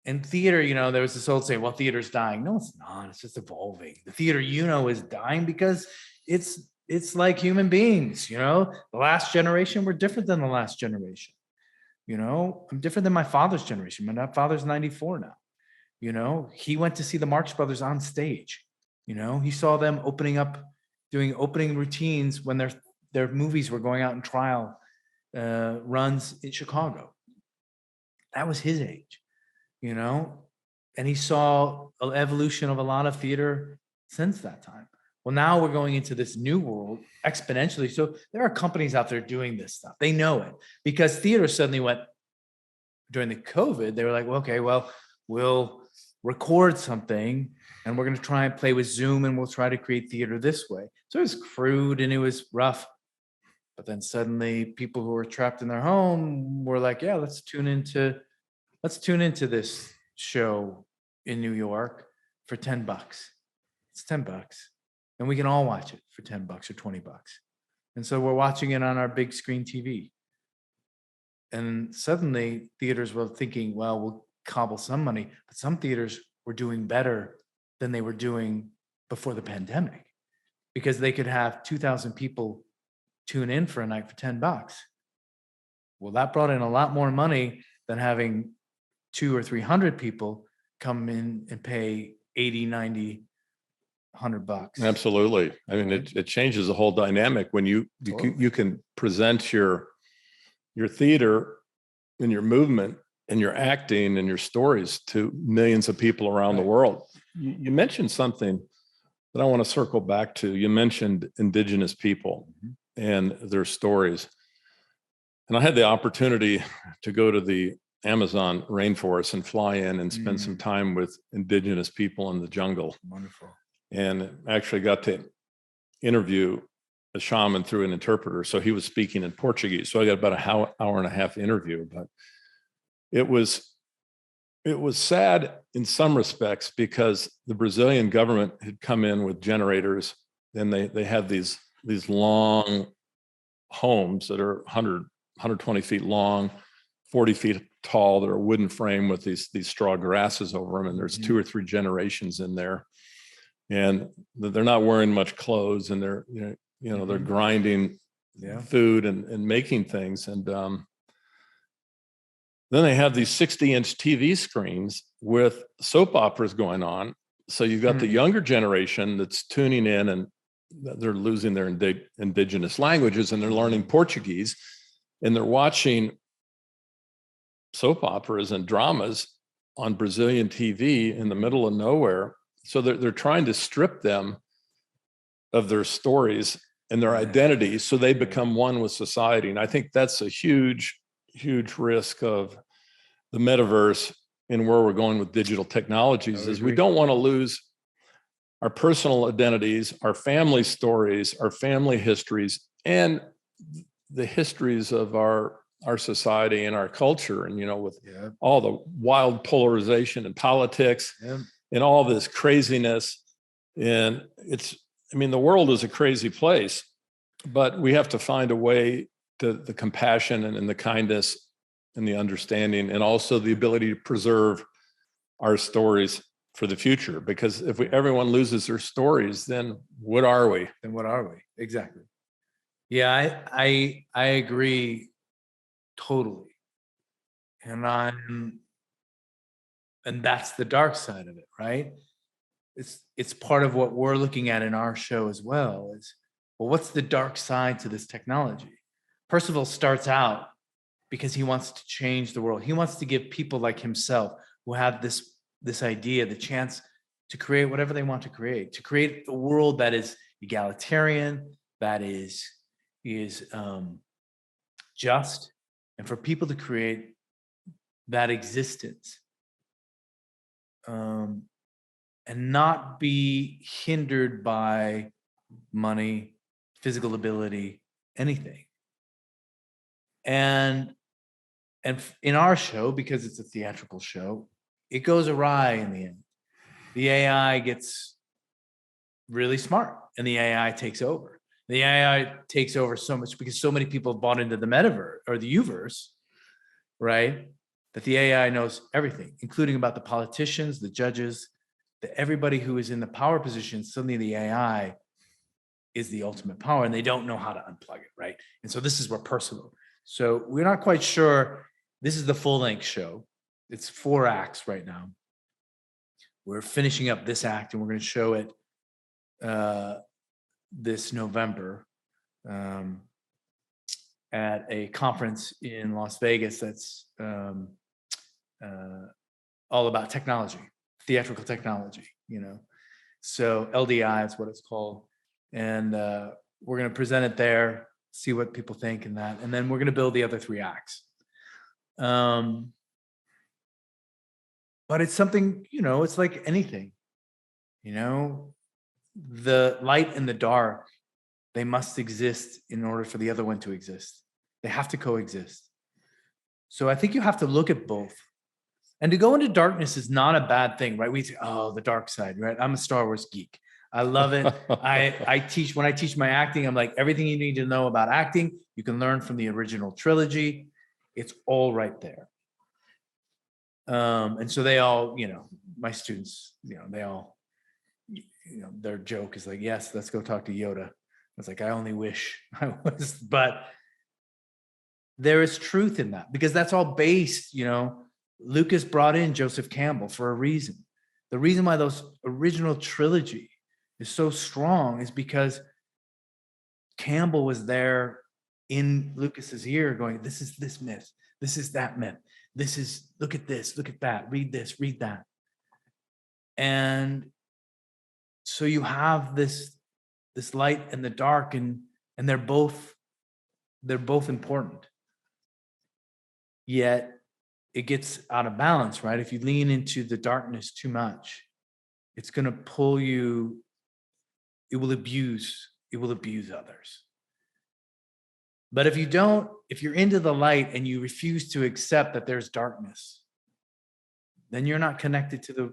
And theater, there was this old saying, well, theater's dying. No, it's not. It's just evolving. The theater, is dying because it's like human beings, the last generation, we're different than the last generation. I'm different than my father's generation. My father's 94 now. He went to see the Marx Brothers on stage. He saw them doing opening routines when their movies were going out in trial runs in Chicago. That was his age, and he saw an evolution of a lot of theater since that time. Well, now we're going into this new world exponentially. So there are companies out there doing this stuff. They know it because theater suddenly went during the COVID. They were like, well, okay, we'll record something and we're going to try and play with Zoom and we'll try to create theater this way. So it was crude and it was rough. But then suddenly people who were trapped in their home were like, yeah, let's tune into this show in New York for $10. It's $10. And we can all watch it for $10 or $20. And so we're watching it on our big screen TV. And suddenly theaters were thinking, well, we'll cobble some money, but some theaters were doing better than they were doing before the pandemic because they could have 2,000 people tune in for a night for $10. Well, that brought in a lot more money than having 200 or 300 people come in and pay 80, 90, $100. Absolutely. I mean, it changes the whole dynamic when you can present your theater and your movement and your acting and your stories to millions of people around the world. You mentioned something that I want to circle back to. You mentioned indigenous people and their stories. And I had the opportunity to go to the Amazon rainforest and fly in and spend some time with indigenous people in the jungle. Wonderful. And actually got to interview a shaman through an interpreter. So he was speaking in Portuguese. So I got about an hour and a half interview, but it was sad in some respects because the Brazilian government had come in with generators and they have these long homes that are 120 feet long, 40 feet tall. They're a wooden frame with these straw grasses over them. And there's 2 or 3 generations in there. And they're not wearing much clothes and they're, they're grinding food and making things. And then they have these 60-inch TV screens with soap operas going on. So you've got the younger generation that's tuning in and they're losing their indigenous languages and they're learning Portuguese and they're watching soap operas and dramas on Brazilian TV in the middle of nowhere. So they're trying to strip them of their stories and their identity so they become one with society. And I think that's a huge, huge risk of the metaverse and where we're going with digital technologies is we don't want to lose our personal identities, our family stories, our family histories, and the histories of our society and our culture. And, with all the wild polarization in politics and all this craziness. And the world is a crazy place, but we have to find a way to the compassion and the kindness and the understanding, and also the ability to preserve our stories for the future. Because if everyone loses their stories, then what are we? Exactly. Yeah, I agree totally. And that's the dark side of it, right? It's part of what we're looking at in our show as well is, well, what's the dark side to this technology? Percival starts out because he wants to change the world. He wants to give people like himself who have this idea, the chance to create whatever they want to create a world that is egalitarian, that is just, and for people to create that existence, and not be hindered by money, physical ability, anything. And in our show, because it's a theatrical show, it goes awry in the end. The AI gets really smart and the AI takes over. The AI takes over so much because so many people bought into the metaverse or the Uverse, right? That the AI knows everything, including about the politicians, the judges, everybody who is in the power position. Suddenly the AI is the ultimate power and they don't know how to unplug it, right? And so this is where personal. So we're not quite sure. This is the full-length show. It's 4 acts right now. We're finishing up this act and we're going to show it this November at a conference in Las Vegas that's all about technology, theatrical technology, So LDI is what it's called. And we're going to present it there, see what people think in that. And then we're going to build the other 3 acts. But it's something, it's like anything, the light and the dark, they must exist in order for the other one to exist. They have to coexist. So I think you have to look at both. And to go into darkness is not a bad thing, right? We say, oh, the dark side, right? I'm a Star Wars geek. I love it. When I teach my acting, I'm like, everything you need to know about acting, you can learn from the original trilogy. It's all right there. And so they all, my students, they all, their joke is like, yes, let's go talk to Yoda. I was like, I only wish I was, but there is truth in that because that's all based, Lucas brought in Joseph Campbell for a reason. The reason why those original trilogy is so strong is because Campbell was there in Lucas's ear going, this is this myth. This is that myth. This is, look at this, look at that, read this, read that. And so you have this light and the dark and they're both important. Yet it gets out of balance, right? If you lean into the darkness too much, it's going to pull you, it will abuse others. But if you're into the light and you refuse to accept that there's darkness, then you're not connected to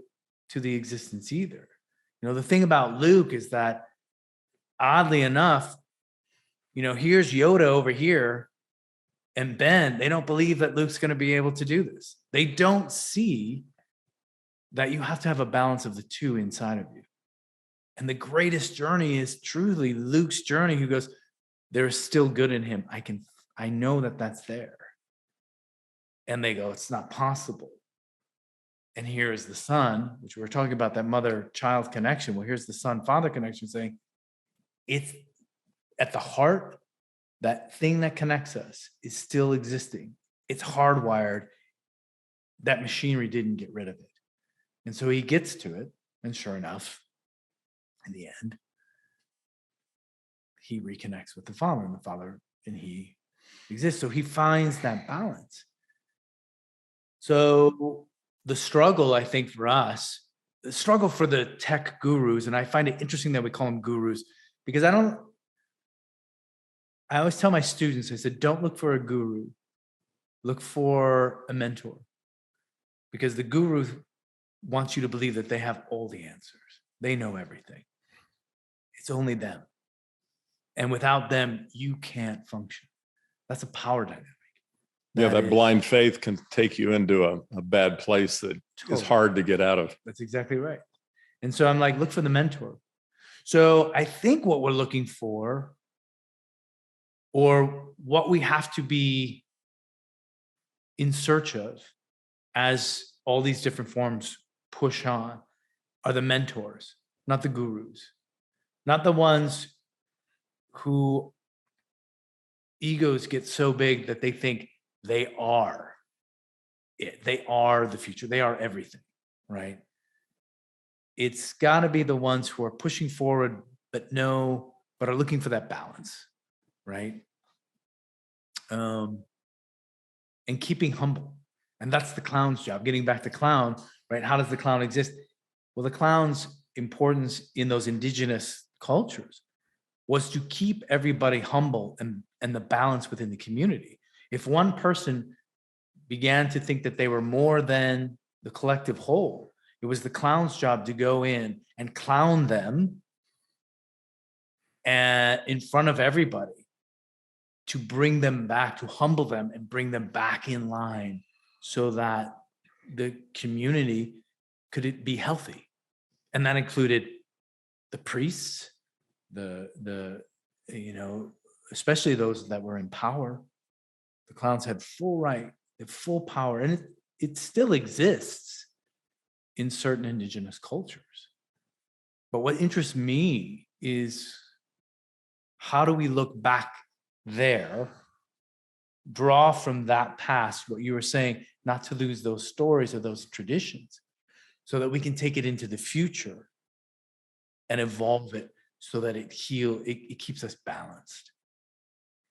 the existence either. The thing about Luke is that oddly enough, here's Yoda over here and Ben, they don't believe that Luke's going to be able to do this. They don't see that you have to have a balance of the two inside of you. And the greatest journey is truly Luke's journey, who goes, there's still good in him. I know that that's there. And they go, it's not possible. And here is the son, which we were talking about, that mother-child connection. Well, here's the son-father connection saying, it's at the heart, that thing that connects us is still existing. It's hardwired. That machinery didn't get rid of it. And so he gets to it. And sure enough, in the end, he reconnects with the father, and the father and he exist. So he finds that balance. So the struggle, I think, for us, the struggle for the tech gurus, and I find it interesting that we call them gurus, because I always tell my students, I said, don't look for a guru, look for a mentor. Because the guru wants you to believe that they have all the answers. They know everything. It's only them. And without them, you can't function. That's a power dynamic. That blind faith can take you into a bad place that is hard to get out of. That's exactly right. And so I'm like, look for the mentor. So I think what we're looking for, or what we have to be in search of as all these different forms push on, are the mentors, not the gurus, not the ones who egos get so big that they think they are it. They are the future. They are everything, right? it's got to be the ones who are pushing forward, but are looking for that balance, right? And keeping humble. And that's the clown's job. Getting back to clown, right? How does the clown exist? Well, the clown's importance in those indigenous cultures was to keep everybody humble and the balance within the community. If one person began to think that they were more than the collective whole, it was the clown's job to go in and clown them and in front of everybody, to bring them back, to humble them and bring them back in line so that the community could be healthy. And that included the priests, the especially those that were in power. The clowns had full right, they had full power, and it still exists in certain indigenous cultures. But what interests me is, how do we look back there, draw from that past, what you were saying, not to lose those stories or those traditions, so that we can take it into the future and evolve it so that it keeps us balanced.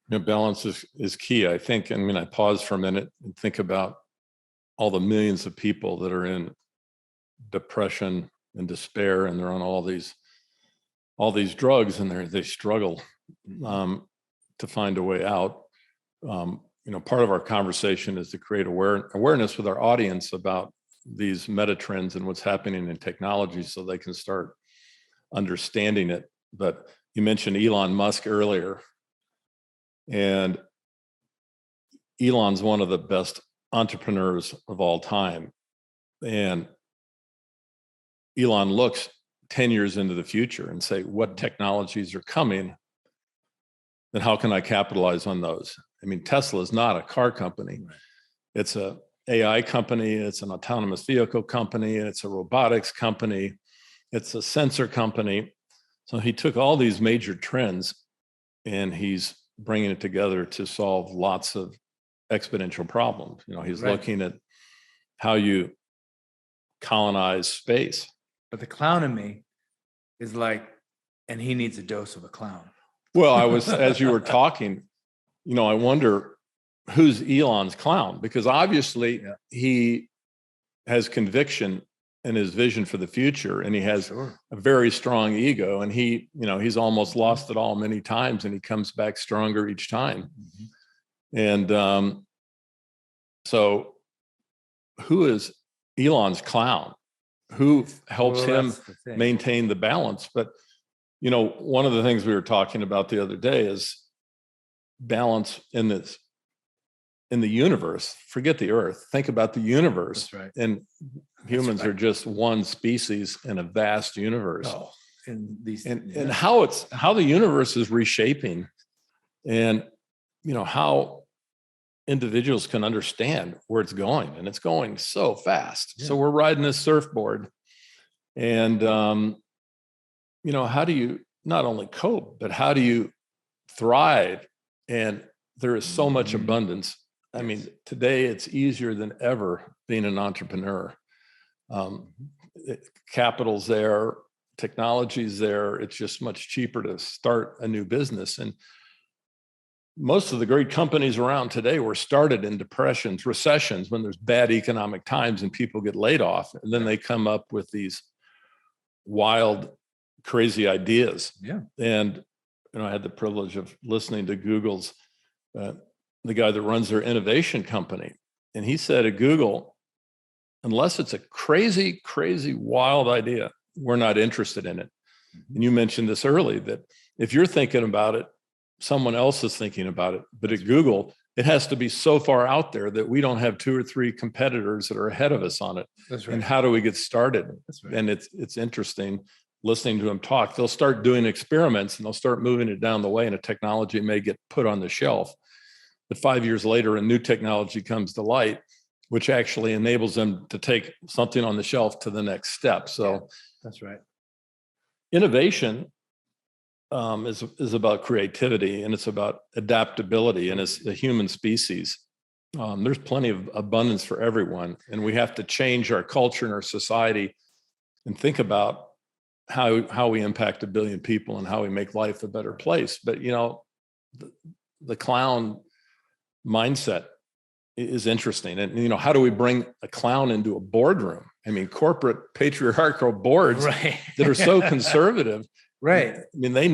Balance is key, I think. I mean, I pause for a minute and think about all the millions of people that are in depression and despair, and they're on all these drugs, and they struggle to find a way out. Part of our conversation is to create awareness with our audience about these meta trends and what's happening in technology, so they can start understanding it. But you mentioned Elon Musk earlier, and Elon's one of the best entrepreneurs of all time. And Elon looks 10 years into the future and say, what technologies are coming and how can I capitalize on those? I mean, Tesla is not a car company. Right. It's a AI company. It's an autonomous vehicle company. It's a robotics company. It's a sensor company. So he took all these major trends and he's bringing it together to solve lots of exponential problems. He's Right. looking at how you colonize space. But the clown in me is like, and he needs a dose of a clown. Well, as you were talking, I wonder who's Elon's clown, because obviously he has conviction in his vision for the future, and he has a very strong ego, and he's almost lost it all many times, and he comes back stronger each time. And so who is Elon's clown? Who helps him maintain the balance? But one of the things we were talking about the other day is balance in the universe. Forget the Earth. Think about the universe. That's right. And humans are just one species in a vast universe. And how the universe is reshaping, and how individuals can understand where it's going, and it's going so fast. Yeah. So we're riding this surfboard, and how do you not only cope, but how do you thrive? And there is so much abundance. I mean, today it's easier than ever being an entrepreneur. Capital's there, technology's there. It's just much cheaper to start a new business. And most of the great companies around today were started in depressions, recessions, when there's bad economic times and people get laid off. And then they come up with these wild, crazy ideas. Yeah. And I had the privilege of listening to Google's, the guy that runs their innovation company. And he said at Google, unless it's a crazy, crazy, wild idea, we're not interested in it. And you mentioned this early, that if you're thinking about it, someone else is thinking about it. But at Google, it has to be so far out there that we don't have 2 or 3 competitors that are ahead of us on it. That's right. And how do we get started? That's right. And it's interesting listening to them talk. They'll start doing experiments and they'll start moving it down the way, and a technology may get put on the shelf. But 5 years later, a new technology comes to light, which actually enables them to take something on the shelf to the next step. So that's right. Innovation is about creativity, and it's about adaptability, and it's the human species. There's plenty of abundance for everyone, and we have to change our culture and our society and think about how we impact 1 billion people and how we make life a better place. But, the clown mindset is interesting. And, how do we bring a clown into a boardroom? I mean, corporate patriarchal boards Right. that are so conservative. Right. I mean, they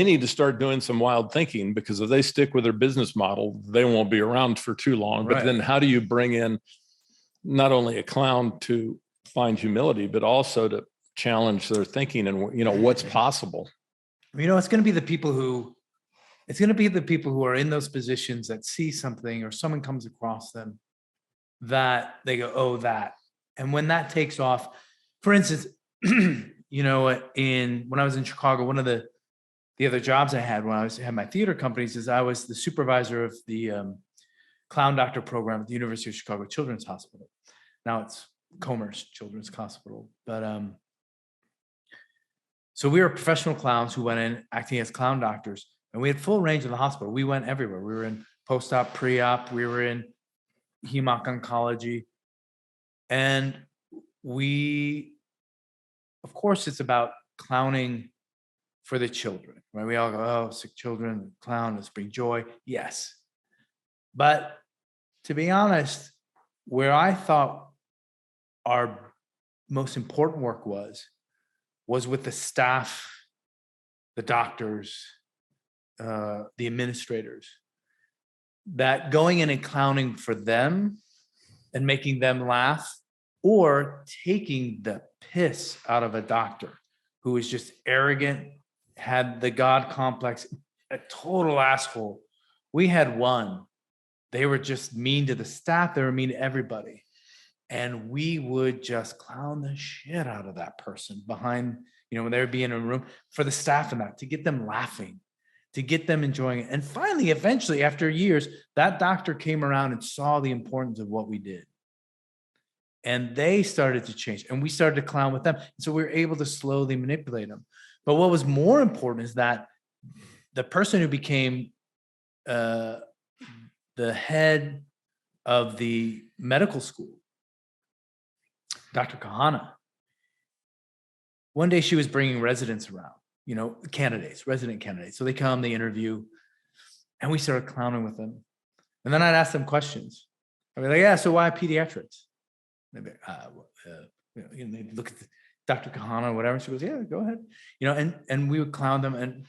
need to start doing some wild thinking, because if they stick with their business model, they won't be around for too long. But Right. then how do you bring in not only a clown to find humility, but also to challenge their thinking and, what's possible? It's going to be the people who are in those positions that see something, or someone comes across them that they go, oh, that. And when that takes off, for instance, when I was in Chicago, one of the other jobs I had when I had my theater companies is I was the supervisor of the clown doctor program at the University of Chicago Children's Hospital. Now it's Comer's Children's Hospital. But so we were professional clowns who went in acting as clown doctors, and we had full range in the hospital. We went everywhere. We were in post-op, pre-op, we were in hemoc oncology. And of course, it's about clowning for the children, right? We all go, oh, sick children, clown, let's bring joy. Yes. But to be honest, where I thought our most important work was with the staff, the doctors, the administrators, that going in and clowning for them and making them laugh, or taking the piss out of a doctor who was just arrogant, had the God complex, a total asshole. We had one. They were just mean to the staff. They were mean to everybody. And we would just clown the shit out of that person behind, when they would be in a room, for the staff and that, to get them laughing, to get them enjoying it. And finally, eventually, after years, that doctor came around and saw the importance of what we did. And they started to change, and we started to clown with them. So we were able to slowly manipulate them. But what was more important is that the person who became the head of the medical school, Dr. Kahana, one day she was bringing residents around, resident candidates. So they come, they interview, and we started clowning with them. And then I'd ask them questions. I'd be like, yeah, so why pediatrics? They'd be, they look at Dr. Kahana or whatever. She goes, yeah, go ahead. And we would clown them, and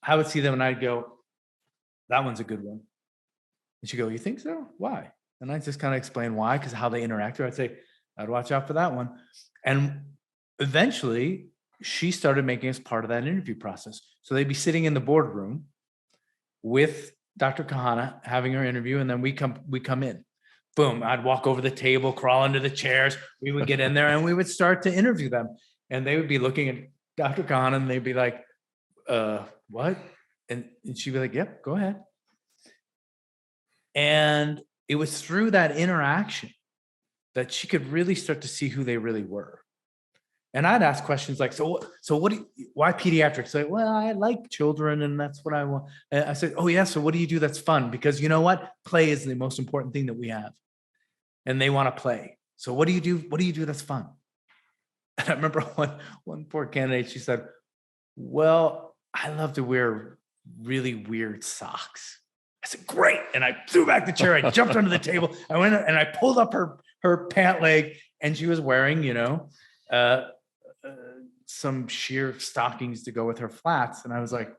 I would see them and I'd go, that one's a good one. And she'd go, you think so? Why? And I just kind of explain why, because how they interact with her. I'd say, I'd watch out for that one. And eventually she started making us part of that interview process. So they'd be sitting in the boardroom with Dr. Kahana having her interview, and then we come in. Boom, I'd walk over the table, crawl into the chairs. We would get in there and we would start to interview them. And they would be looking at Dr. Kahana and they'd be like, what? And she'd be like, yep, go ahead. And it was through that interaction that she could really start to see who they really were. And I'd ask questions like, why pediatrics? Like, well, I like children and that's what I want. And I said, oh yeah, so what do you do that's fun? Because you know what? Play is the most important thing that we have. And they want to play. So what do you do? What do you do that's fun? And I remember one poor candidate, she said, well, I love to wear really weird socks. I said, great. And I threw back the chair. I jumped under the table. I went and I pulled up her pant leg, and she was wearing, some sheer stockings to go with her flats. And I was like,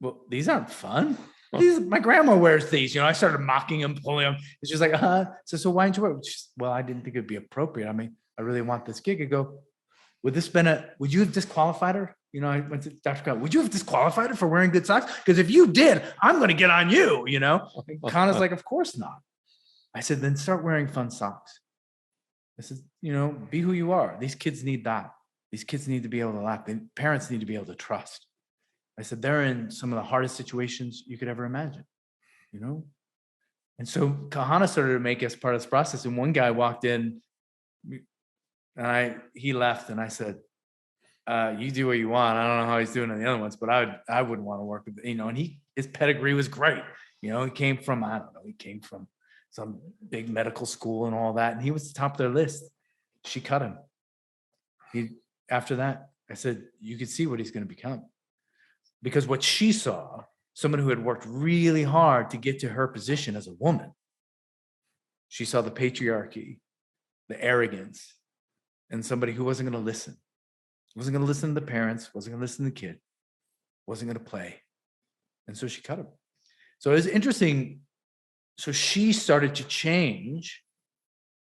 well, these aren't fun. My grandma wears these. I started mocking them, pulling them. It's just like, so why didn't you wear it? Well, I didn't think it'd be appropriate. I mean, I really want this gig. I go, would you have disqualified her? I went to Dr. Kahana, would you have disqualified her for wearing good socks? Because if you did, I'm going to get on you, Kahana's like, of course not. I said, then start wearing fun socks. I said, be who you are. These kids need that. These kids need to be able to laugh. Parents need to be able to trust. I said, they're in some of the hardest situations you could ever imagine, And so Kahana started to make us part of this process. And one guy walked in, and he left, and I said, you do what you want. I don't know how he's doing on the other ones, but I wouldn't want to work with, and his pedigree was great. He came from, he came from some big medical school and all that. And he was the top of their list. She cut him. After that, I said, you could see what he's going to become. Because what she saw, someone who had worked really hard to get to her position as a woman, she saw the patriarchy, the arrogance, and somebody who wasn't going to listen. Wasn't going to listen to the parents, wasn't going to listen to the kid, wasn't going to play. And so she cut him. So it was interesting. So she started to change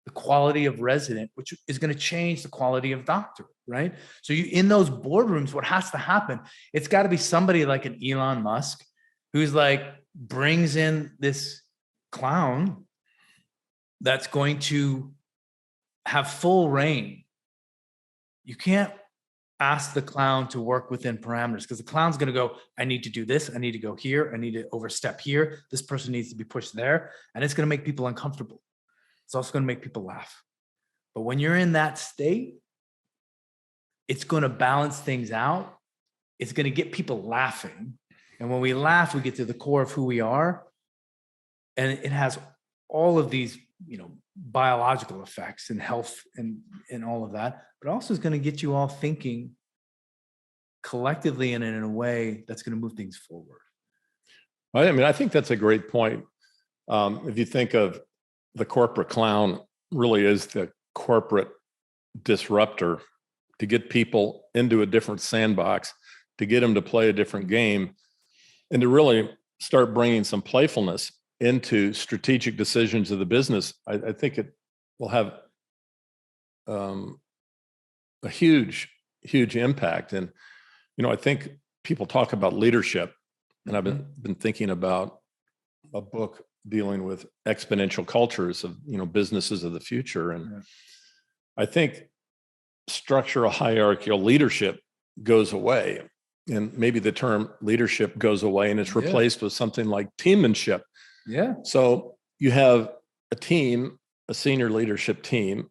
the quality of resident, which is going to change the quality of doctor, right? So you in those boardrooms, what has to happen? It's got to be somebody like an Elon Musk who's like brings in this clown that's going to have full reign. You can't ask the clown to work within parameters because the clown's going to go, I need to do this. I need to go here. I need to overstep here. This person needs to be pushed there. And it's going to make people uncomfortable. It's also going to make people laugh. But when you're in that state, it's going to balance things out. It's going to get people laughing. And when we laugh, we get to the core of who we are. And it has all of these, biological effects and health and all of that, but also is going to get you all thinking collectively and in a way that's going to move things forward. I mean, I think that's a great point. If you think of the corporate clown really is the corporate disruptor to get people into a different sandbox, to get them to play a different game, and to really start bringing some playfulness into strategic decisions of the business. I think it will have a huge impact. And, I think people talk about leadership, and I've been thinking about a book dealing with exponential cultures of, businesses of the future. And I think structural hierarchical leadership goes away, and maybe the term leadership goes away and it's replaced with something like teammanship. Yeah. So you have a team, a senior leadership team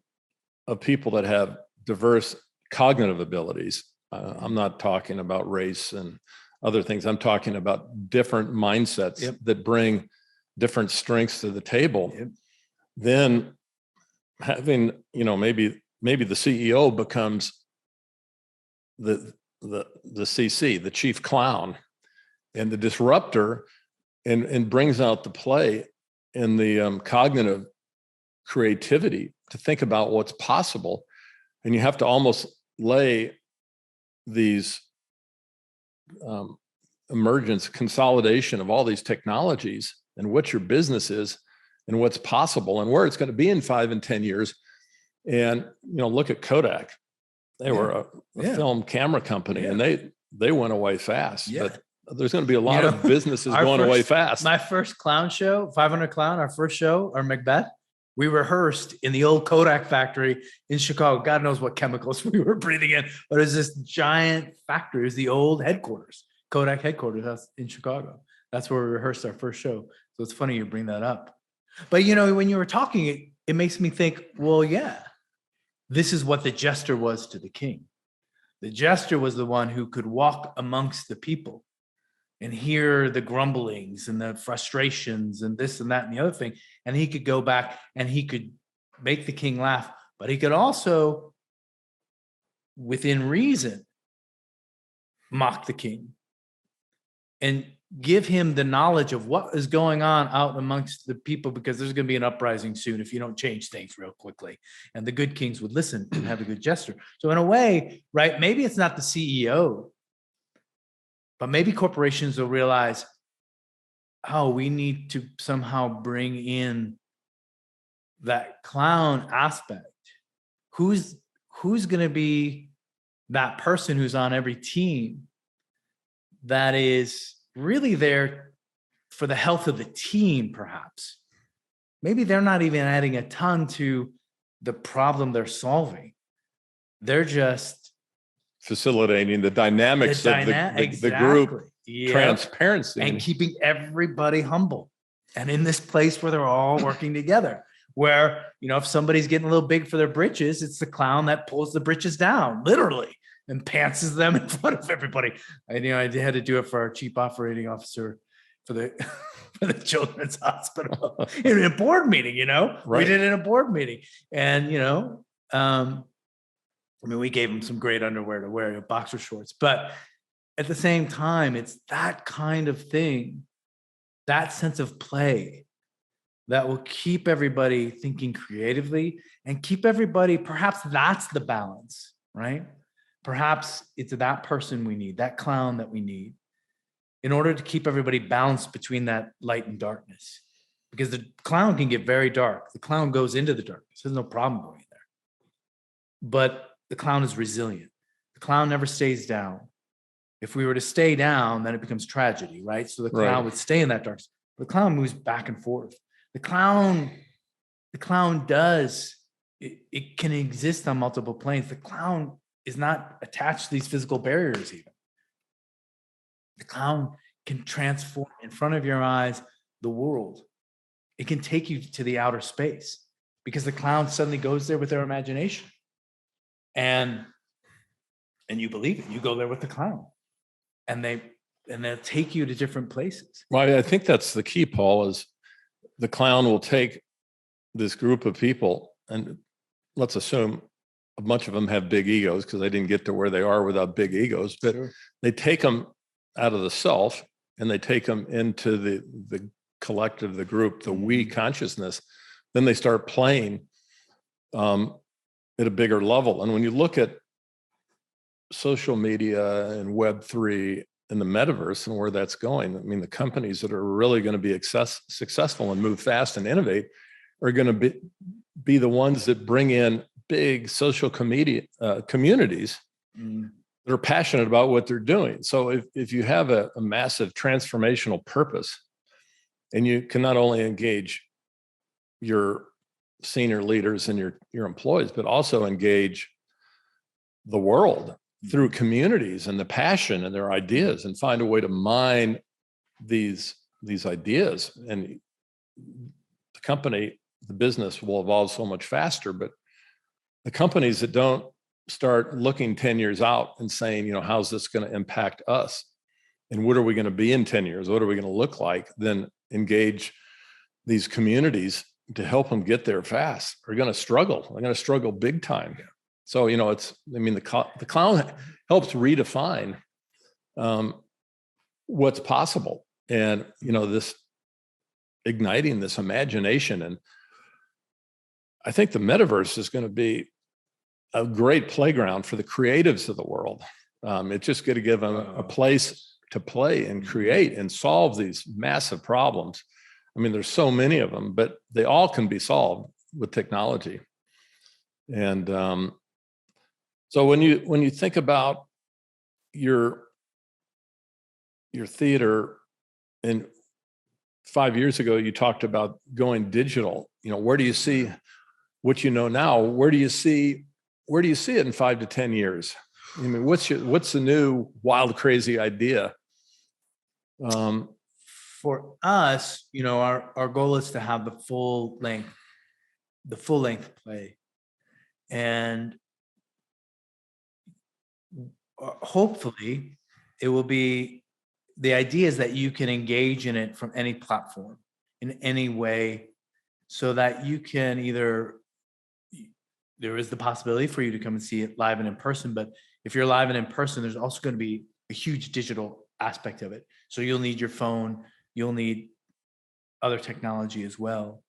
of people that have diverse cognitive abilities. I'm not talking about race and other things. I'm talking about different mindsets that bring different strengths to the table. Then having, maybe the CEO becomes the CC, the chief clown, and the disruptor, and brings out the play and the cognitive creativity to think about what's possible. And you have to almost lay these emergence, consolidation of all these technologies and what your business is and what's possible and where it's going to be in 5 and 10 years. And, look at Kodak. They were a film camera company, and they went away fast. But there's going to be a lot of businesses going away fast. My first clown show, 500 Clown, our first show, our Macbeth, we rehearsed in the old Kodak factory in Chicago. God knows what chemicals we were breathing in, but it was this giant factory. It was the old headquarters, Kodak headquarters. That's in Chicago. That's where we rehearsed our first show. So it's funny you bring that up. But, when you were talking, it makes me think, well, this is what the jester was to the king. The jester was the one who could walk amongst the people and hear the grumblings and the frustrations and this and that and the other thing. And he could go back and he could make the king laugh, but he could also, within reason, mock the king and give him the knowledge of what is going on out amongst the people, because there's going to be an uprising soon if you don't change things real quickly. And the good kings would listen and have a good jester. So in a way, right, maybe it's not the CEO, but maybe corporations will realize, we need to somehow bring in that clown aspect. Who's going to be that person who's on every team that is really there for the health of the team, perhaps? Maybe they're not even adding a ton to the problem they're solving. They're just facilitating the dynamics of the group, transparency, and keeping everybody humble. And in this place where they're all working together, where, if somebody's getting a little big for their britches, it's the clown that pulls the britches down, literally, and pantses them in front of everybody. And, I had to do it for our chief operating officer for the for the children's hospital in a board meeting, Right. We did it in a board meeting. And, I mean, we gave them some great underwear to wear, boxer shorts, but at the same time, it's that kind of thing, that sense of play that will keep everybody thinking creatively and keep everybody, perhaps that's the balance, right? Perhaps it's that person we need, that clown that we need, in order to keep everybody balanced between that light and darkness. Because the clown can get very dark. The clown goes into the darkness. There's no problem going there. But the clown is resilient. The clown never stays down. If we were to stay down, then it becomes tragedy, right? So the clown would stay in that darkness. The clown moves back and forth. The clown does, it can exist on multiple planes. The clown is not attached to these physical barriers even. The clown can transform in front of your eyes the world. It can take you to the outer space because the clown suddenly goes there with their imagination. And you believe it. You go there with the clown. And they'll take you to different places. Well, I think that's the key, Paul, is the clown will take this group of people, and let's assume a bunch of them have big egos because they didn't get to where they are without big egos, but they take them out of the self and they take them into the collective, the group, the we consciousness. Then they start playing at a bigger level. And when you look at social media and Web3 and the metaverse and where that's going, I mean, the companies that are really going to be successful and move fast and innovate are going to be the ones that bring in big social communities that are passionate about what they're doing. So if you have a massive transformational purpose, and you can not only engage your senior leaders and your employees, but also engage the world through communities and the passion and their ideas, and find a way to mine these ideas. And the company, the business will evolve so much faster, but the companies that don't start looking 10 years out and saying, how's this going to impact us? And what are we going to be in 10 years? What are we going to look like? Then engage these communities to help them get there fast. Are going to struggle. They're going to struggle big time. So, the clown helps redefine what's possible, and, this igniting this imagination. And I think the metaverse is going to be a great playground for the creatives of the world. It's just going to give them a place to play and create and solve these massive problems. I mean, there's so many of them, but they all can be solved with technology. And so when you think about your theater, and 5 years ago you talked about going digital, where do you see what you know now? Where do you see it in 5 to 10 years? I mean, what's the new wild, crazy idea? For us, our goal is to have the full length play, and hopefully it will be, the idea is that you can engage in it from any platform in any way, so that you can there is the possibility for you to come and see it live and in person. But if you're live and in person, there's also going to be a huge digital aspect of it. So you'll need your phone, you'll need other technology as well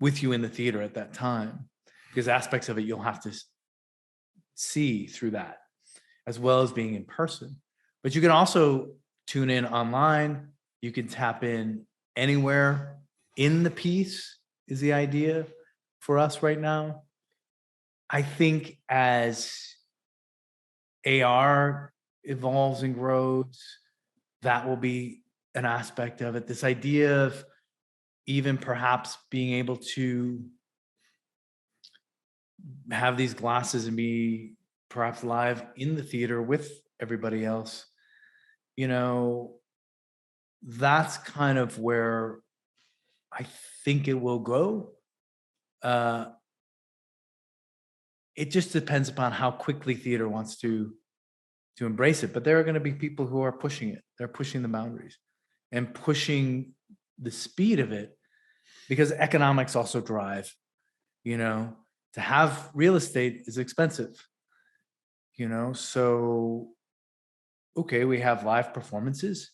with you in the theater at that time, because aspects of it you'll have to see through that, as well as being in person. But you can also tune in online. You can tap in anywhere in the piece is the idea for us right now. I think as AR evolves and grows, that will be an aspect of it. This idea of even perhaps being able to have these glasses and be perhaps live in the theater with everybody else, that's kind of where I think it will go. It just depends upon how quickly theater wants to embrace it. But there are going to be people who are pushing it. They're pushing the boundaries and pushing the speed of it, because economics also drive, to have real estate is expensive, so, okay, we have live performances.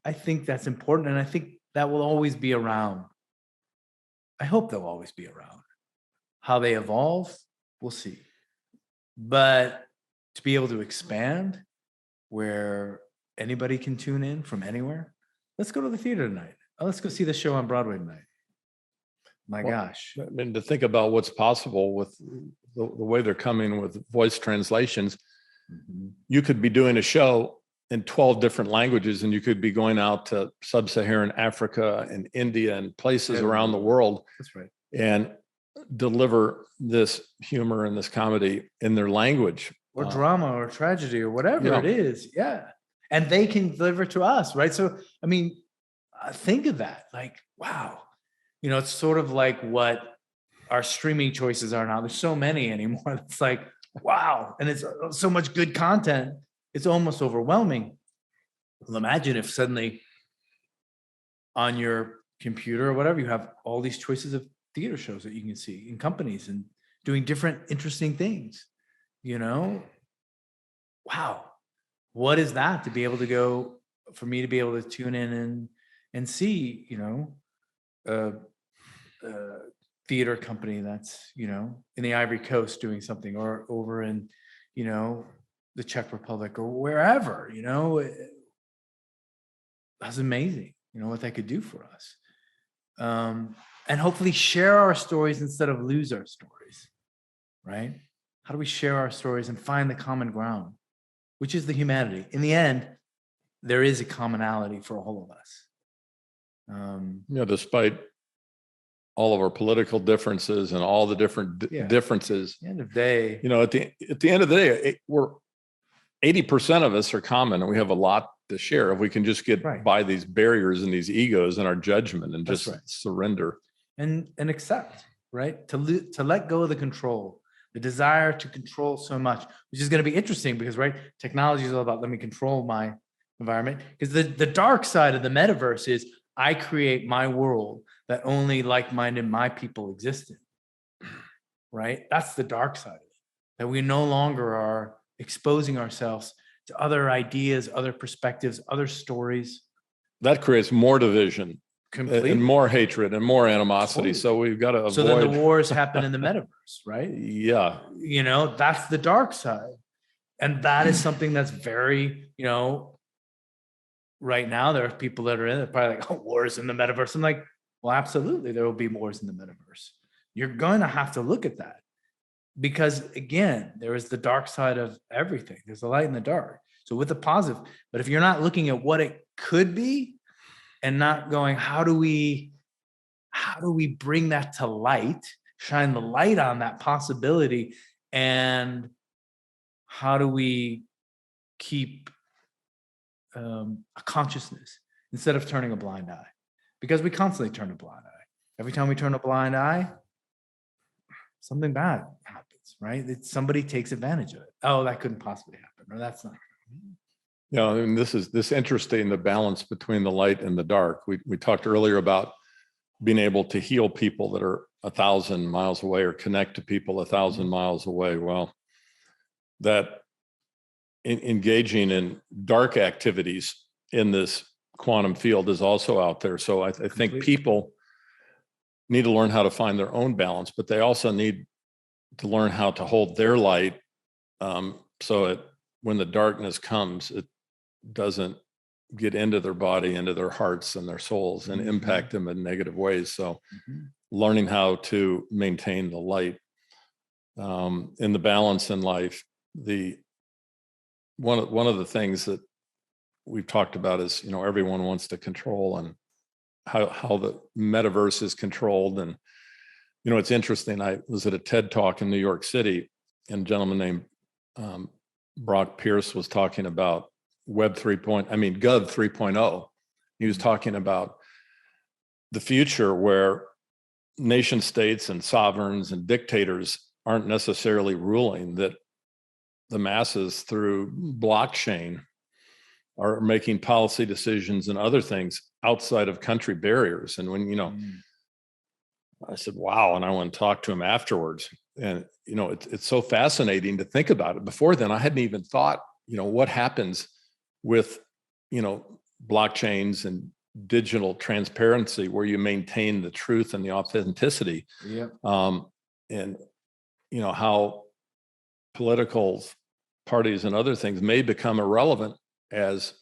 I think that's important. And I think that will always be around. I hope they'll always be around. How they evolve, we'll see. But to be able to expand where anybody can tune in from anywhere, let's go to the theater tonight. Oh, let's go see the show on Broadway tonight. My gosh. I mean, to think about what's possible with the way they're coming with voice translations, you could be doing a show in 12 different languages, and you could be going out to sub-Saharan Africa and India and places around the world. That's right. And deliver this humor and this comedy in their language. Or drama or tragedy or whatever it is. Yeah. And they can deliver to us, right? So, I mean, think of that. Like, wow. It's sort of like what our streaming choices are now. There's so many anymore. It's like, wow. And it's so much good content. It's almost overwhelming. Well, imagine if suddenly on your computer or whatever, you have all these choices of theater shows that you can see in companies and doing different interesting things. Wow. What is that to be able to go, for me to be able to tune in and see, a theater company that's, in the Ivory Coast doing something, or over in, the Czech Republic or wherever, that's amazing. What that could do for us. And hopefully share our stories instead of lose our stories, right? How do we share our stories and find the common ground, which is the humanity? In the end, there is a commonality for all of us. Despite all of our political differences and all the different differences, End of day, at the end of the day, we're 80% of us are common, and we have a lot to share if we can just get by these barriers and these egos and our judgment and just surrender and accept, right? To let go of the control, the desire to control so much, which is going to be interesting because, technology is all about let me control my environment. Because the dark side of the metaverse is I create my world that only like-minded my people exist in, right? That's the dark side of it, that we no longer are exposing ourselves to other ideas, other perspectives, other stories. That creates more division. Completely. And more hatred and more animosity. Totally. So we've got to avoid. So then the wars happen in the metaverse, right? Yeah. That's the dark side. And that is something that's very, right now there are people that are in it, probably like, wars in the metaverse. I'm like, well, absolutely, there will be wars in the metaverse. You're going to have to look at that. Because again, there is the dark side of everything. There's the light and the dark. So with the positive, but if you're not looking at what it could be, and not going, how do we bring that to light, shine the light on that possibility, and how do we keep a consciousness instead of turning a blind eye? Because we constantly turn a blind eye. Every time we turn a blind eye, something bad happens, right? Somebody takes advantage of it. Oh, that couldn't possibly happen, or that's not. This interesting, the balance between the light and the dark. We talked earlier about being able to heal people that are 1,000 miles away or connect to people 1,000 miles away. Well, that engaging in dark activities in this quantum field is also out there. So I think people need to learn how to find their own balance, but they also need to learn how to hold their light so when the darkness comes, it doesn't get into their body, into their hearts and their souls and impact them in negative ways. So learning how to maintain the light in the balance in life. One of the things that we've talked about is, everyone wants to control and how the metaverse is controlled. And, it's interesting. I was at a TED Talk in New York City, and a gentleman named Brock Pierce was talking about Gov 3.0. He was talking about the future where nation states and sovereigns and dictators aren't necessarily ruling, that the masses through blockchain are making policy decisions and other things outside of country barriers. And when, I said, wow. And I went and talked to him afterwards. And, it's so fascinating to think about it. Before then, I hadn't even thought, what happens with, blockchains and digital transparency where you maintain the truth and the authenticity. Yeah. And, how political parties and other things may become irrelevant as,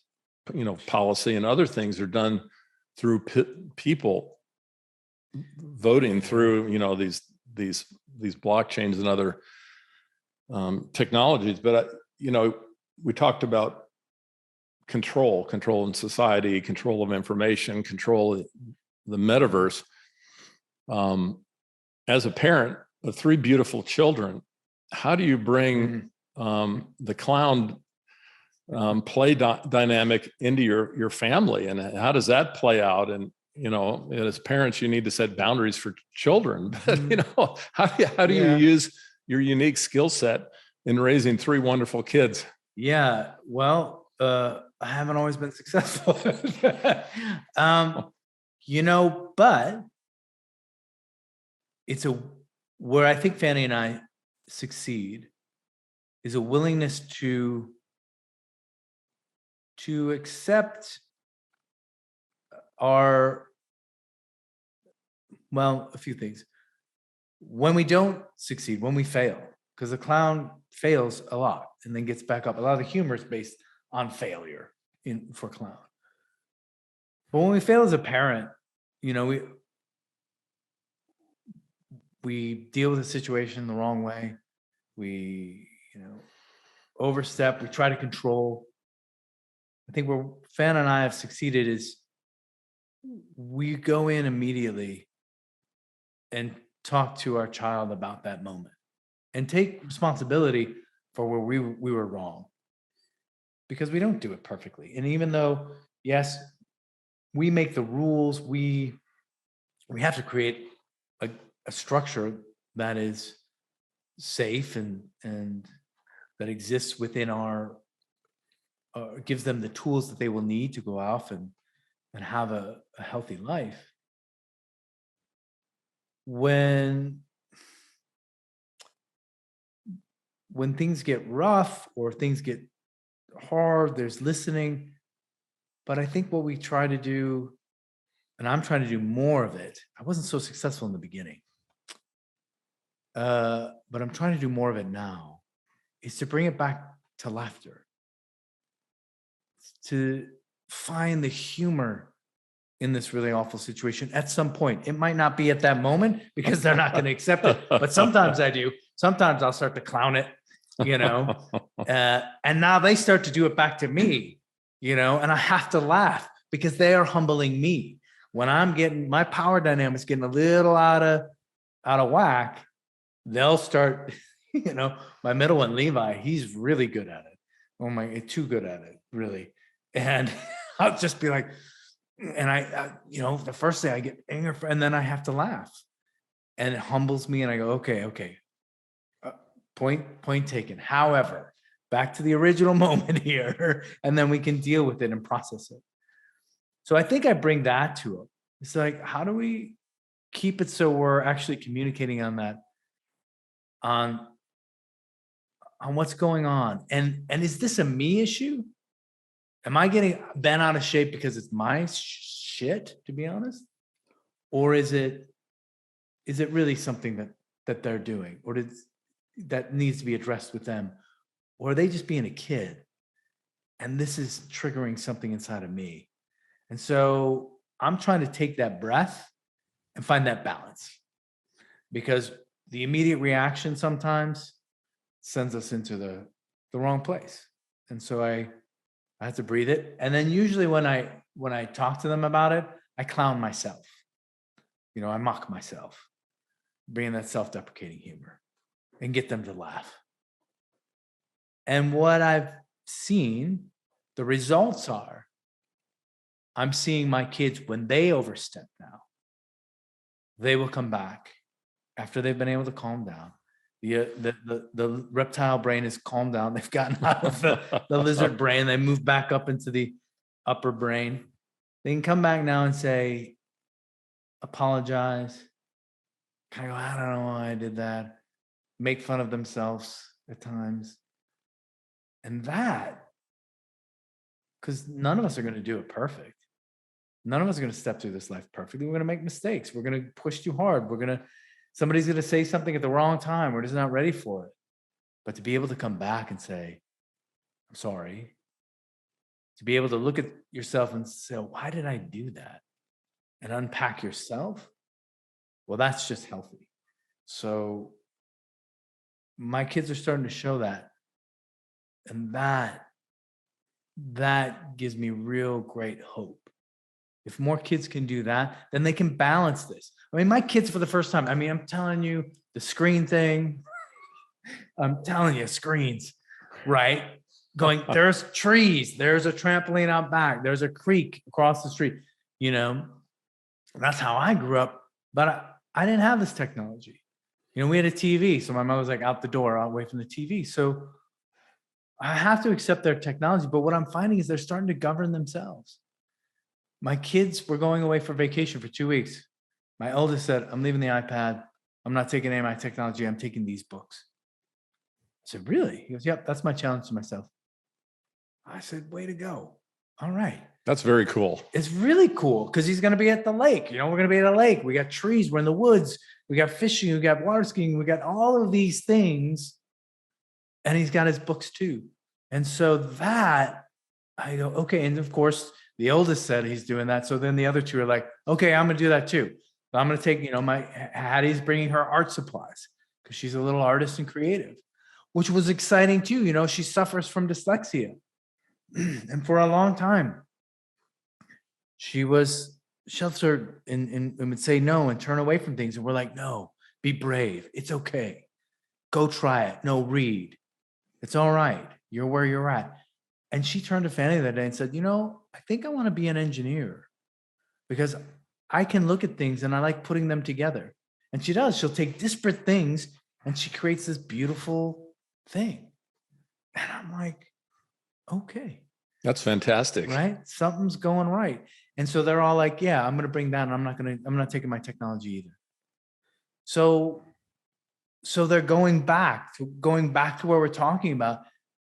policy and other things are done through people voting through, these blockchains and other technologies. But, we talked about control in society, control of information, control of the metaverse. As a parent of 3 beautiful children, how do you bring the clown play dynamic into your family, and how does that play out? And as parents, you need to set boundaries for children. But how do you use your unique skill set in raising 3 wonderful kids? Yeah, well, I haven't always been successful. But it's where I think Fanny and I succeed is a willingness to accept a few things. When we don't succeed, when we fail, because the clown fails a lot and then gets back up. A lot of the humor is based on failure for clown. But when we fail as a parent, we deal with the situation the wrong way. We, overstep. We try to control. I think where Fan and I have succeeded is we go in immediately and talk to our child about that moment and take responsibility for where we were wrong, because we don't do it perfectly. And even though, yes, we make the rules, we have to create a structure that is safe and that exists within our gives them the tools that they will need to go off and have a healthy life. When things get rough or things get hard, there's listening. But I think what we try to do, and I'm trying to do more of it, I wasn't so successful in the beginning, but I'm trying to do more of it now, is to bring it back to laughter, to find the humor in this really awful situation at some point. It might not be at that moment because they're not going to accept it, but sometimes I do. Sometimes I'll start to clown it, and now they start to do it back to me, and I have to laugh because they are humbling me. When I'm getting my power dynamics getting a little out of whack, they'll start, my middle one, Levi, he's really good at it. Oh my, too good at it, really. And I'll just be like, and I the first day I get angry, and then I have to laugh, and it humbles me, and I go, okay, point taken. However, back to the original moment here, and then we can deal with it and process it. So I think I bring that to them. It's like, how do we keep it so we're actually communicating on that, on what's going on, and is this a me issue? Am I getting bent out of shape because it's my shit, to be honest? Or is it really something that they're doing, or that needs to be addressed with them? Or are they just being a kid and this is triggering something inside of me? And so I'm trying to take that breath and find that balance, because the immediate reaction sometimes sends us into the wrong place. And so I have to breathe it. And then usually when I talk to them about it, I clown myself. I mock myself, bringing that self-deprecating humor, and get them to laugh. And what I've seen, the results are, I'm seeing my kids, when they overstep now, they will come back after they've been able to calm down. The reptile brain is calmed down. They've gotten out of the lizard brain. They move back up into the upper brain. They can come back now and say, apologize. kind of go, I don't know why I did that. Make fun of themselves at times. And that, because none of us are going to do it perfect. None of us are going to step through this life perfectly. We're going to make mistakes. We're going to push too hard. Somebody's going to say something at the wrong time. We're just not ready for it. But to be able to come back and say, I'm sorry. To be able to look at yourself and say, why did I do that? And unpack yourself. Well, that's just healthy. So my kids are starting to show that. And that gives me real great hope. If more kids can do that, then they can balance this. I mean, my kids for the first time, I'm telling you, the screen thing, I'm telling you, screens, right? Going, there's trees, there's a trampoline out back, there's a creek across the street, That's how I grew up, but I didn't have this technology. We had a TV, so my mom was like out the door, away from the TV. So I have to accept their technology, but what I'm finding is they're starting to govern themselves. My kids were going away for vacation for 2 weeks. My oldest said, I'm leaving the iPad. I'm not taking any of my technology. I'm taking these books. I said, really? He goes, yep, that's my challenge to myself. I said, way to go. All right. That's very cool. It's really cool because he's going to be at the lake. We're going to be at a lake. We got trees. We're in the woods. We got fishing. We got water skiing. We got all of these things. And he's got his books too. And so that, I go, okay. And of course, the oldest said he's doing that. So then the other two are like, okay, I'm going to do that too. So I'm going to take, my Hattie's bringing her art supplies because she's a little artist and creative, which was exciting too. She suffers from dyslexia. And for a long time, she was sheltered and would say no and turn away from things. And we're like, no, be brave. It's okay. Go try it. No, read. It's all right. You're where you're at. And she turned to Fanny that day and said, I think I want to be an engineer because I can look at things and I like putting them together. And she does. She'll take disparate things and she creates this beautiful thing. And I'm like, okay. That's fantastic. Right? Something's going right. And so they're all like, yeah, I'm going to bring that. And I'm not taking my technology either. So they're going back to where we're talking about.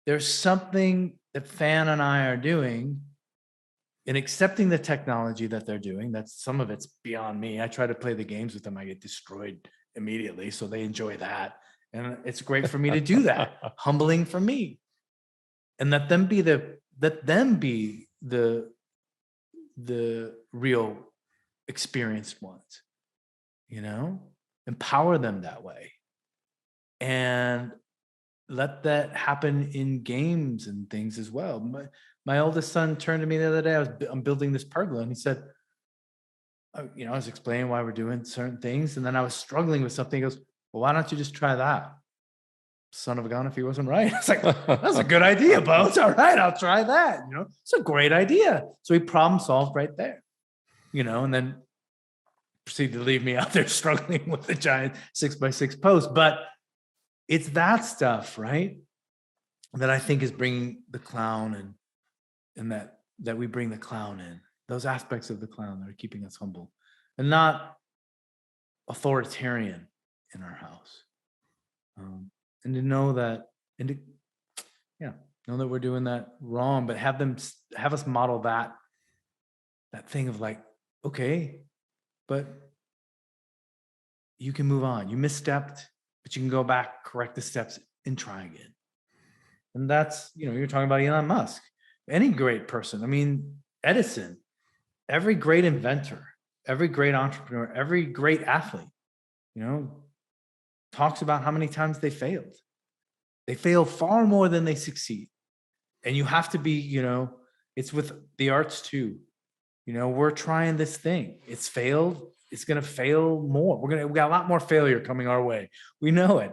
There's something that Fan and I are doing in accepting the technology that they're doing. That's some of it's beyond me. I try to play the games with them. I get destroyed immediately. So they enjoy that. And it's great for me to do that. Humbling for me. And let them be the real experienced ones, empower them that way. And let that happen in games and things as well. My oldest son turned to me the other day. I'm building this pergola, and he said, I was explaining why we're doing certain things, and then I was struggling with something. He goes, well, why don't you just try that? Son of a gun, if he wasn't right. It's like, that's a good idea, Bo. It's all right. I'll try that. It's a great idea. So he problem solved right there, and then proceeded to leave me out there struggling with the giant 6x6 post. But it's that stuff, right, that I think is bringing the clown and that we bring the clown in. Those aspects of the clown that are keeping us humble and not authoritarian in our house. And to know that, know that we're doing that wrong, but have us model that thing of like, okay, but you can move on. You misstepped, but you can go back, correct the steps, and try again. And that's, you're talking about Elon Musk, any great person. Edison, every great inventor, every great entrepreneur, every great athlete, talks about how many times they failed. They fail far more than they succeed. And you have to be, it's with the arts too. We're trying this thing. It's failed. It's going to fail more. We got a lot more failure coming our way. We know it.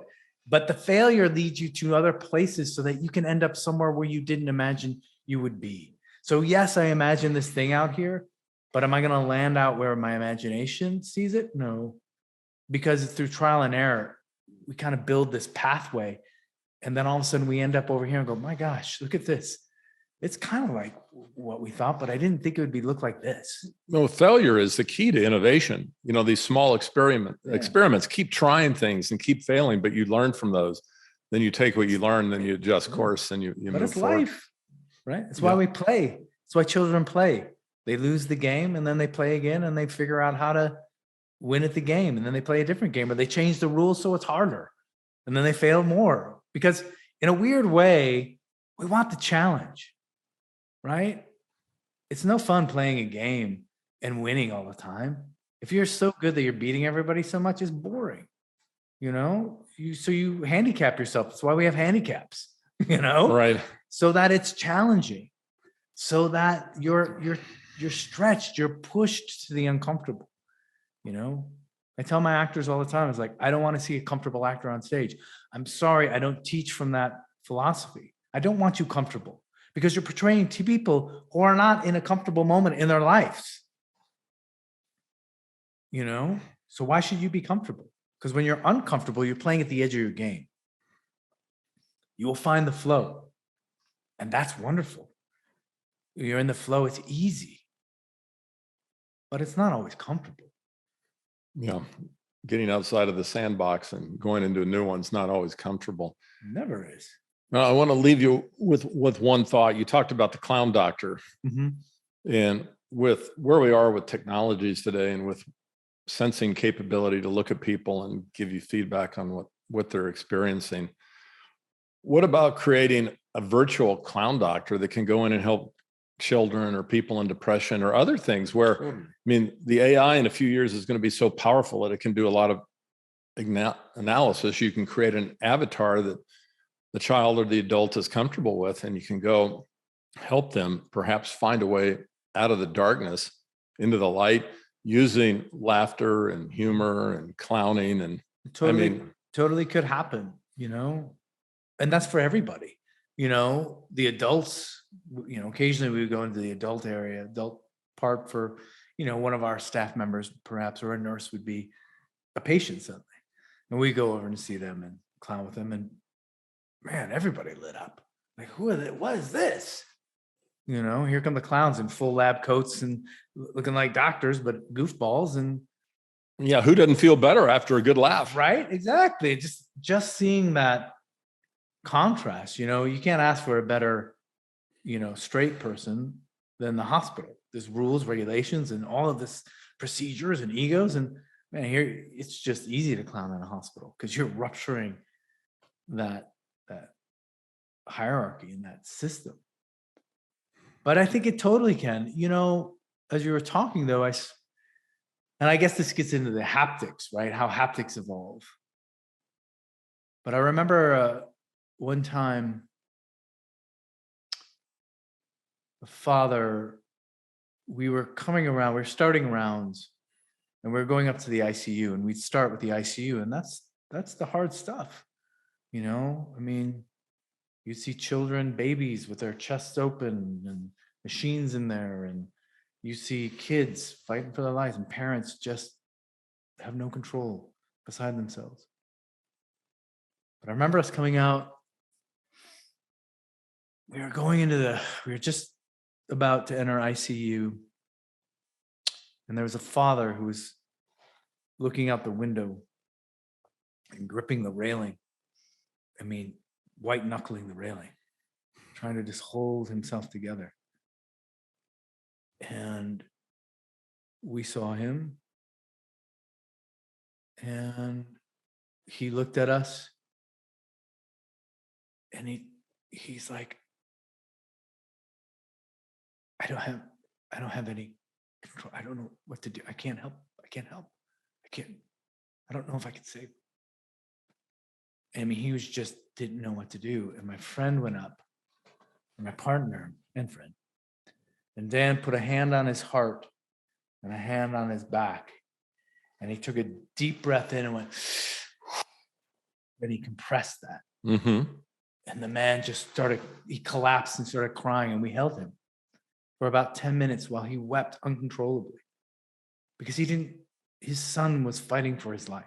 But the failure leads you to other places so that you can end up somewhere where you didn't imagine you would be. So yes, I imagine this thing out here, but am I going to land out where my imagination sees it? No, because through trial and error, we kind of build this pathway. And then all of a sudden we end up over here and go, my gosh, look at this. it's kind of like what we thought, but I didn't think it would look like this. No, failure is the key to innovation. These small experiments, keep trying things and keep failing, but you learn from those. Then you take what you learn, then you adjust course and you But move it's forward. life, right? It's why we play. It's why children play. They lose the game and then they play again and they figure out how to win at the game. And then they play a different game, or they change the rules so it's harder. And then they fail more, because in a weird way, we want the challenge, right? It's no fun playing a game and winning all the time. If you're so good that you're beating everybody so much, it's boring. So you handicap yourself. That's why we have handicaps, Right. So that it's challenging, so that you're stretched, you're pushed to the uncomfortable. I tell my actors all the time, it's like, I don't want to see a comfortable actor on stage. I'm sorry, I don't teach from that philosophy. I don't want you comfortable, because you're portraying two people who are not in a comfortable moment in their lives. So why should you be comfortable? Because when you're uncomfortable, you're playing at the edge of your game. You will find the flow, and that's wonderful. You're in the flow, it's easy, but it's not always comfortable. Yeah. Getting outside of the sandbox and going into a new one's not always comfortable. Never is. Now, I want to leave you with one thought. You talked about the clown doctor, and with where we are with technologies today, and with sensing capability to look at people and give you feedback on what they're experiencing. What about creating a virtual clown doctor that can go in and help children or people in depression or other things where, the AI in a few years is going to be so powerful that it can do a lot of analysis. You can create an avatar that the child or the adult is comfortable with, and you can go help them perhaps find a way out of the darkness into the light, using laughter and humor and clowning. And totally could happen, and that's for everybody. The adults, occasionally we would go into the adult part for, one of our staff members, perhaps, or a nurse would be a patient suddenly. And we go over and see them and clown with them. And man, everybody lit up. Like, who are they? What is this? Here come the clowns in full lab coats and looking like doctors, but goofballs. And yeah, who doesn't feel better after a good laugh? Right? Exactly. Just seeing that contrast, you can't ask for a better, straight person than the hospital. There's rules, regulations, and all of this procedures and egos. And man, here it's just easy to clown in a hospital because you're rupturing that hierarchy in that system. But I think it totally can. As you were talking though, and I guess this gets into the haptics, right? How haptics evolve. But I remember one time, the father, we were starting rounds, and we were going up to the ICU, and we'd start with the ICU, and that's the hard stuff. You see children, babies with their chests open and machines in there, and you see kids fighting for their lives, and parents just have no control, beside themselves. But I remember us coming out. We were just about to enter ICU, and there was a father who was looking out the window and gripping the railing. White knuckling the railing, trying to just hold himself together. And we saw him, and he looked at us, and he's like, I don't have any control. I don't know what to do. I can't help. I don't know if I can save. He didn't know what to do. And my friend went up, and my partner and friend, and Dan put a hand on his heart and a hand on his back. And he took a deep breath in and went, and he compressed that. Mm-hmm. And the man he collapsed and started crying, and we held him for about 10 minutes while he wept uncontrollably, because his son was fighting for his life.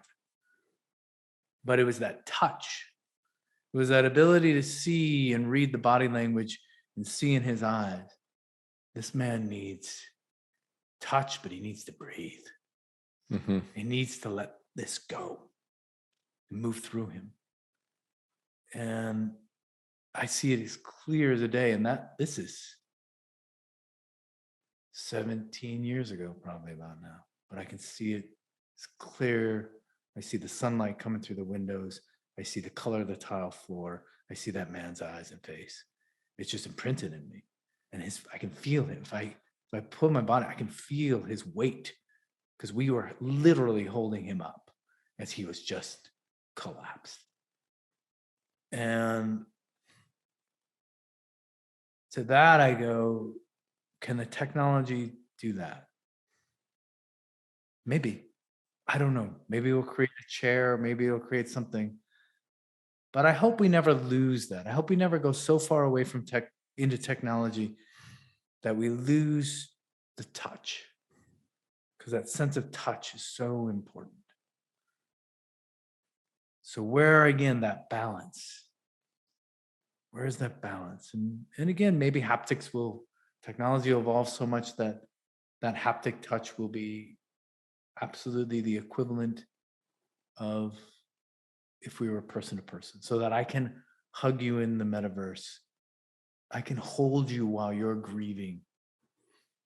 But it was that touch. It was that ability to see and read the body language and see in his eyes, this man needs touch, but he needs to breathe. Mm-hmm. He needs to let this go and move through him. And I see it as clear as a day. And this is 17 years ago, probably about now. But I can see it. It's clear. I see the sunlight coming through the windows. I see the color of the tile floor. I see that man's eyes and face. It's just imprinted in me. And I can feel it. If I pull my body, I can feel his weight, because we were literally holding him up as he was just collapsed. And to that I go, can the technology do that? Maybe. I don't know. Maybe we'll create a chair. Maybe it'll create something. But I hope we never lose that. I hope we never go so far away from into technology that we lose the touch, because that sense of touch is so important. So where, again, that balance? Where is that balance? And again, maybe technology will evolve so much that haptic touch will be absolutely the equivalent of if we were person to person, so that I can hug you in the metaverse. I can hold you while you're grieving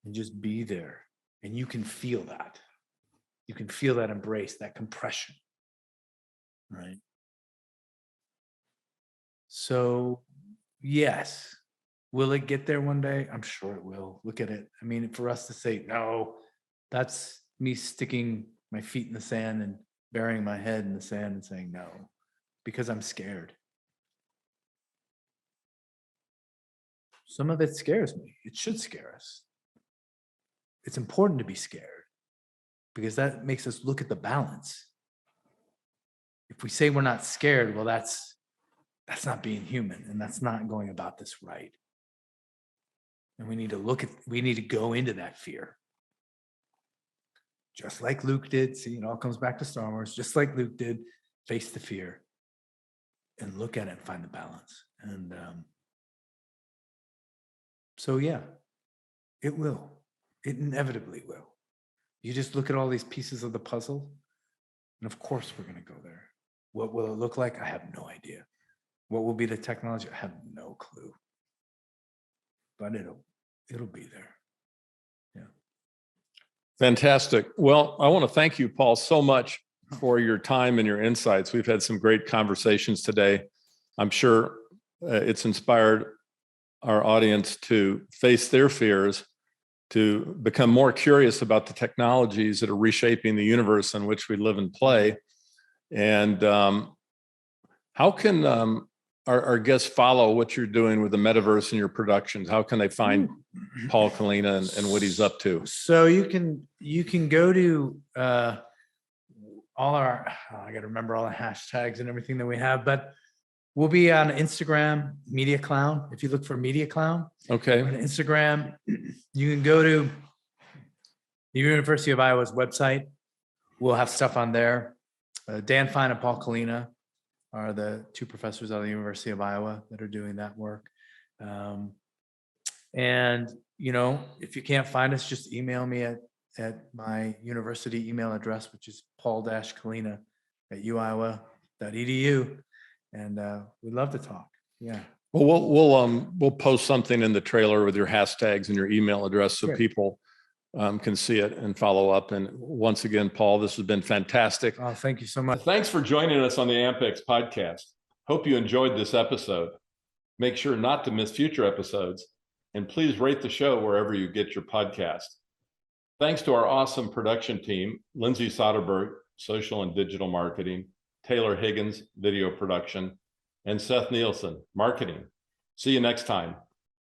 and just be there. And you can feel that. You can feel that embrace, that compression, right? So, yes, will it get there one day? I'm sure it will. Look at it. I mean, for us to say, no, that's me sticking my feet in the sand and burying my head in the sand and saying no, because I'm scared. Some of it scares me. It should scare us. It's important to be scared, because that makes us look at the balance. If we say we're not scared, well, that's not being human, and that's not going about this right. And we need to go into that fear. Just like Luke did. See, it all comes back to Star Wars. Just like Luke did, face the fear and look at it and find the balance. And so, yeah, it will. It inevitably will. You just look at all these pieces of the puzzle, and of course we're going to go there. What will it look like? I have no idea. What will be the technology? I have no clue. But it'll be there. Yeah. Fantastic. Well, I want to thank you, Paul, so much for your time and your insights. We've had some great conversations today. I'm sure it's inspired our audience to face their fears, to become more curious about the technologies that are reshaping the universe in which we live and play. And how can our guests follow what you're doing with the metaverse and your productions? How can they find Paul Kalina and what he's up to? So you can go to all our, I got to remember all the hashtags and everything that we have, but we'll be on Instagram, Media Clown. If you look for Media Clown, okay, on Instagram, you can go to the University of Iowa's website. We'll have stuff on there. Dan Fine and Paul Kalina are the two professors out of the University of Iowa that are doing that work. And, if you can't find us, just email me at my university email address, which is paul-kalina@uiowa.edu. And we'd love to talk. Yeah. Well, we'll post something in the trailer with your hashtags and your email address so Sure. people can see it and follow up. And once again, Paul, this has been fantastic. Oh, thank you so much. Thanks for joining us on the AMPx Podcast. Hope you enjoyed this episode. Make sure not to miss future episodes, and please rate the show wherever you get your podcast. Thanks to our awesome production team, Lindsay Soderberg, social and digital marketing, Taylor Higgins, video production, and Seth Nielsen, marketing. See you next time.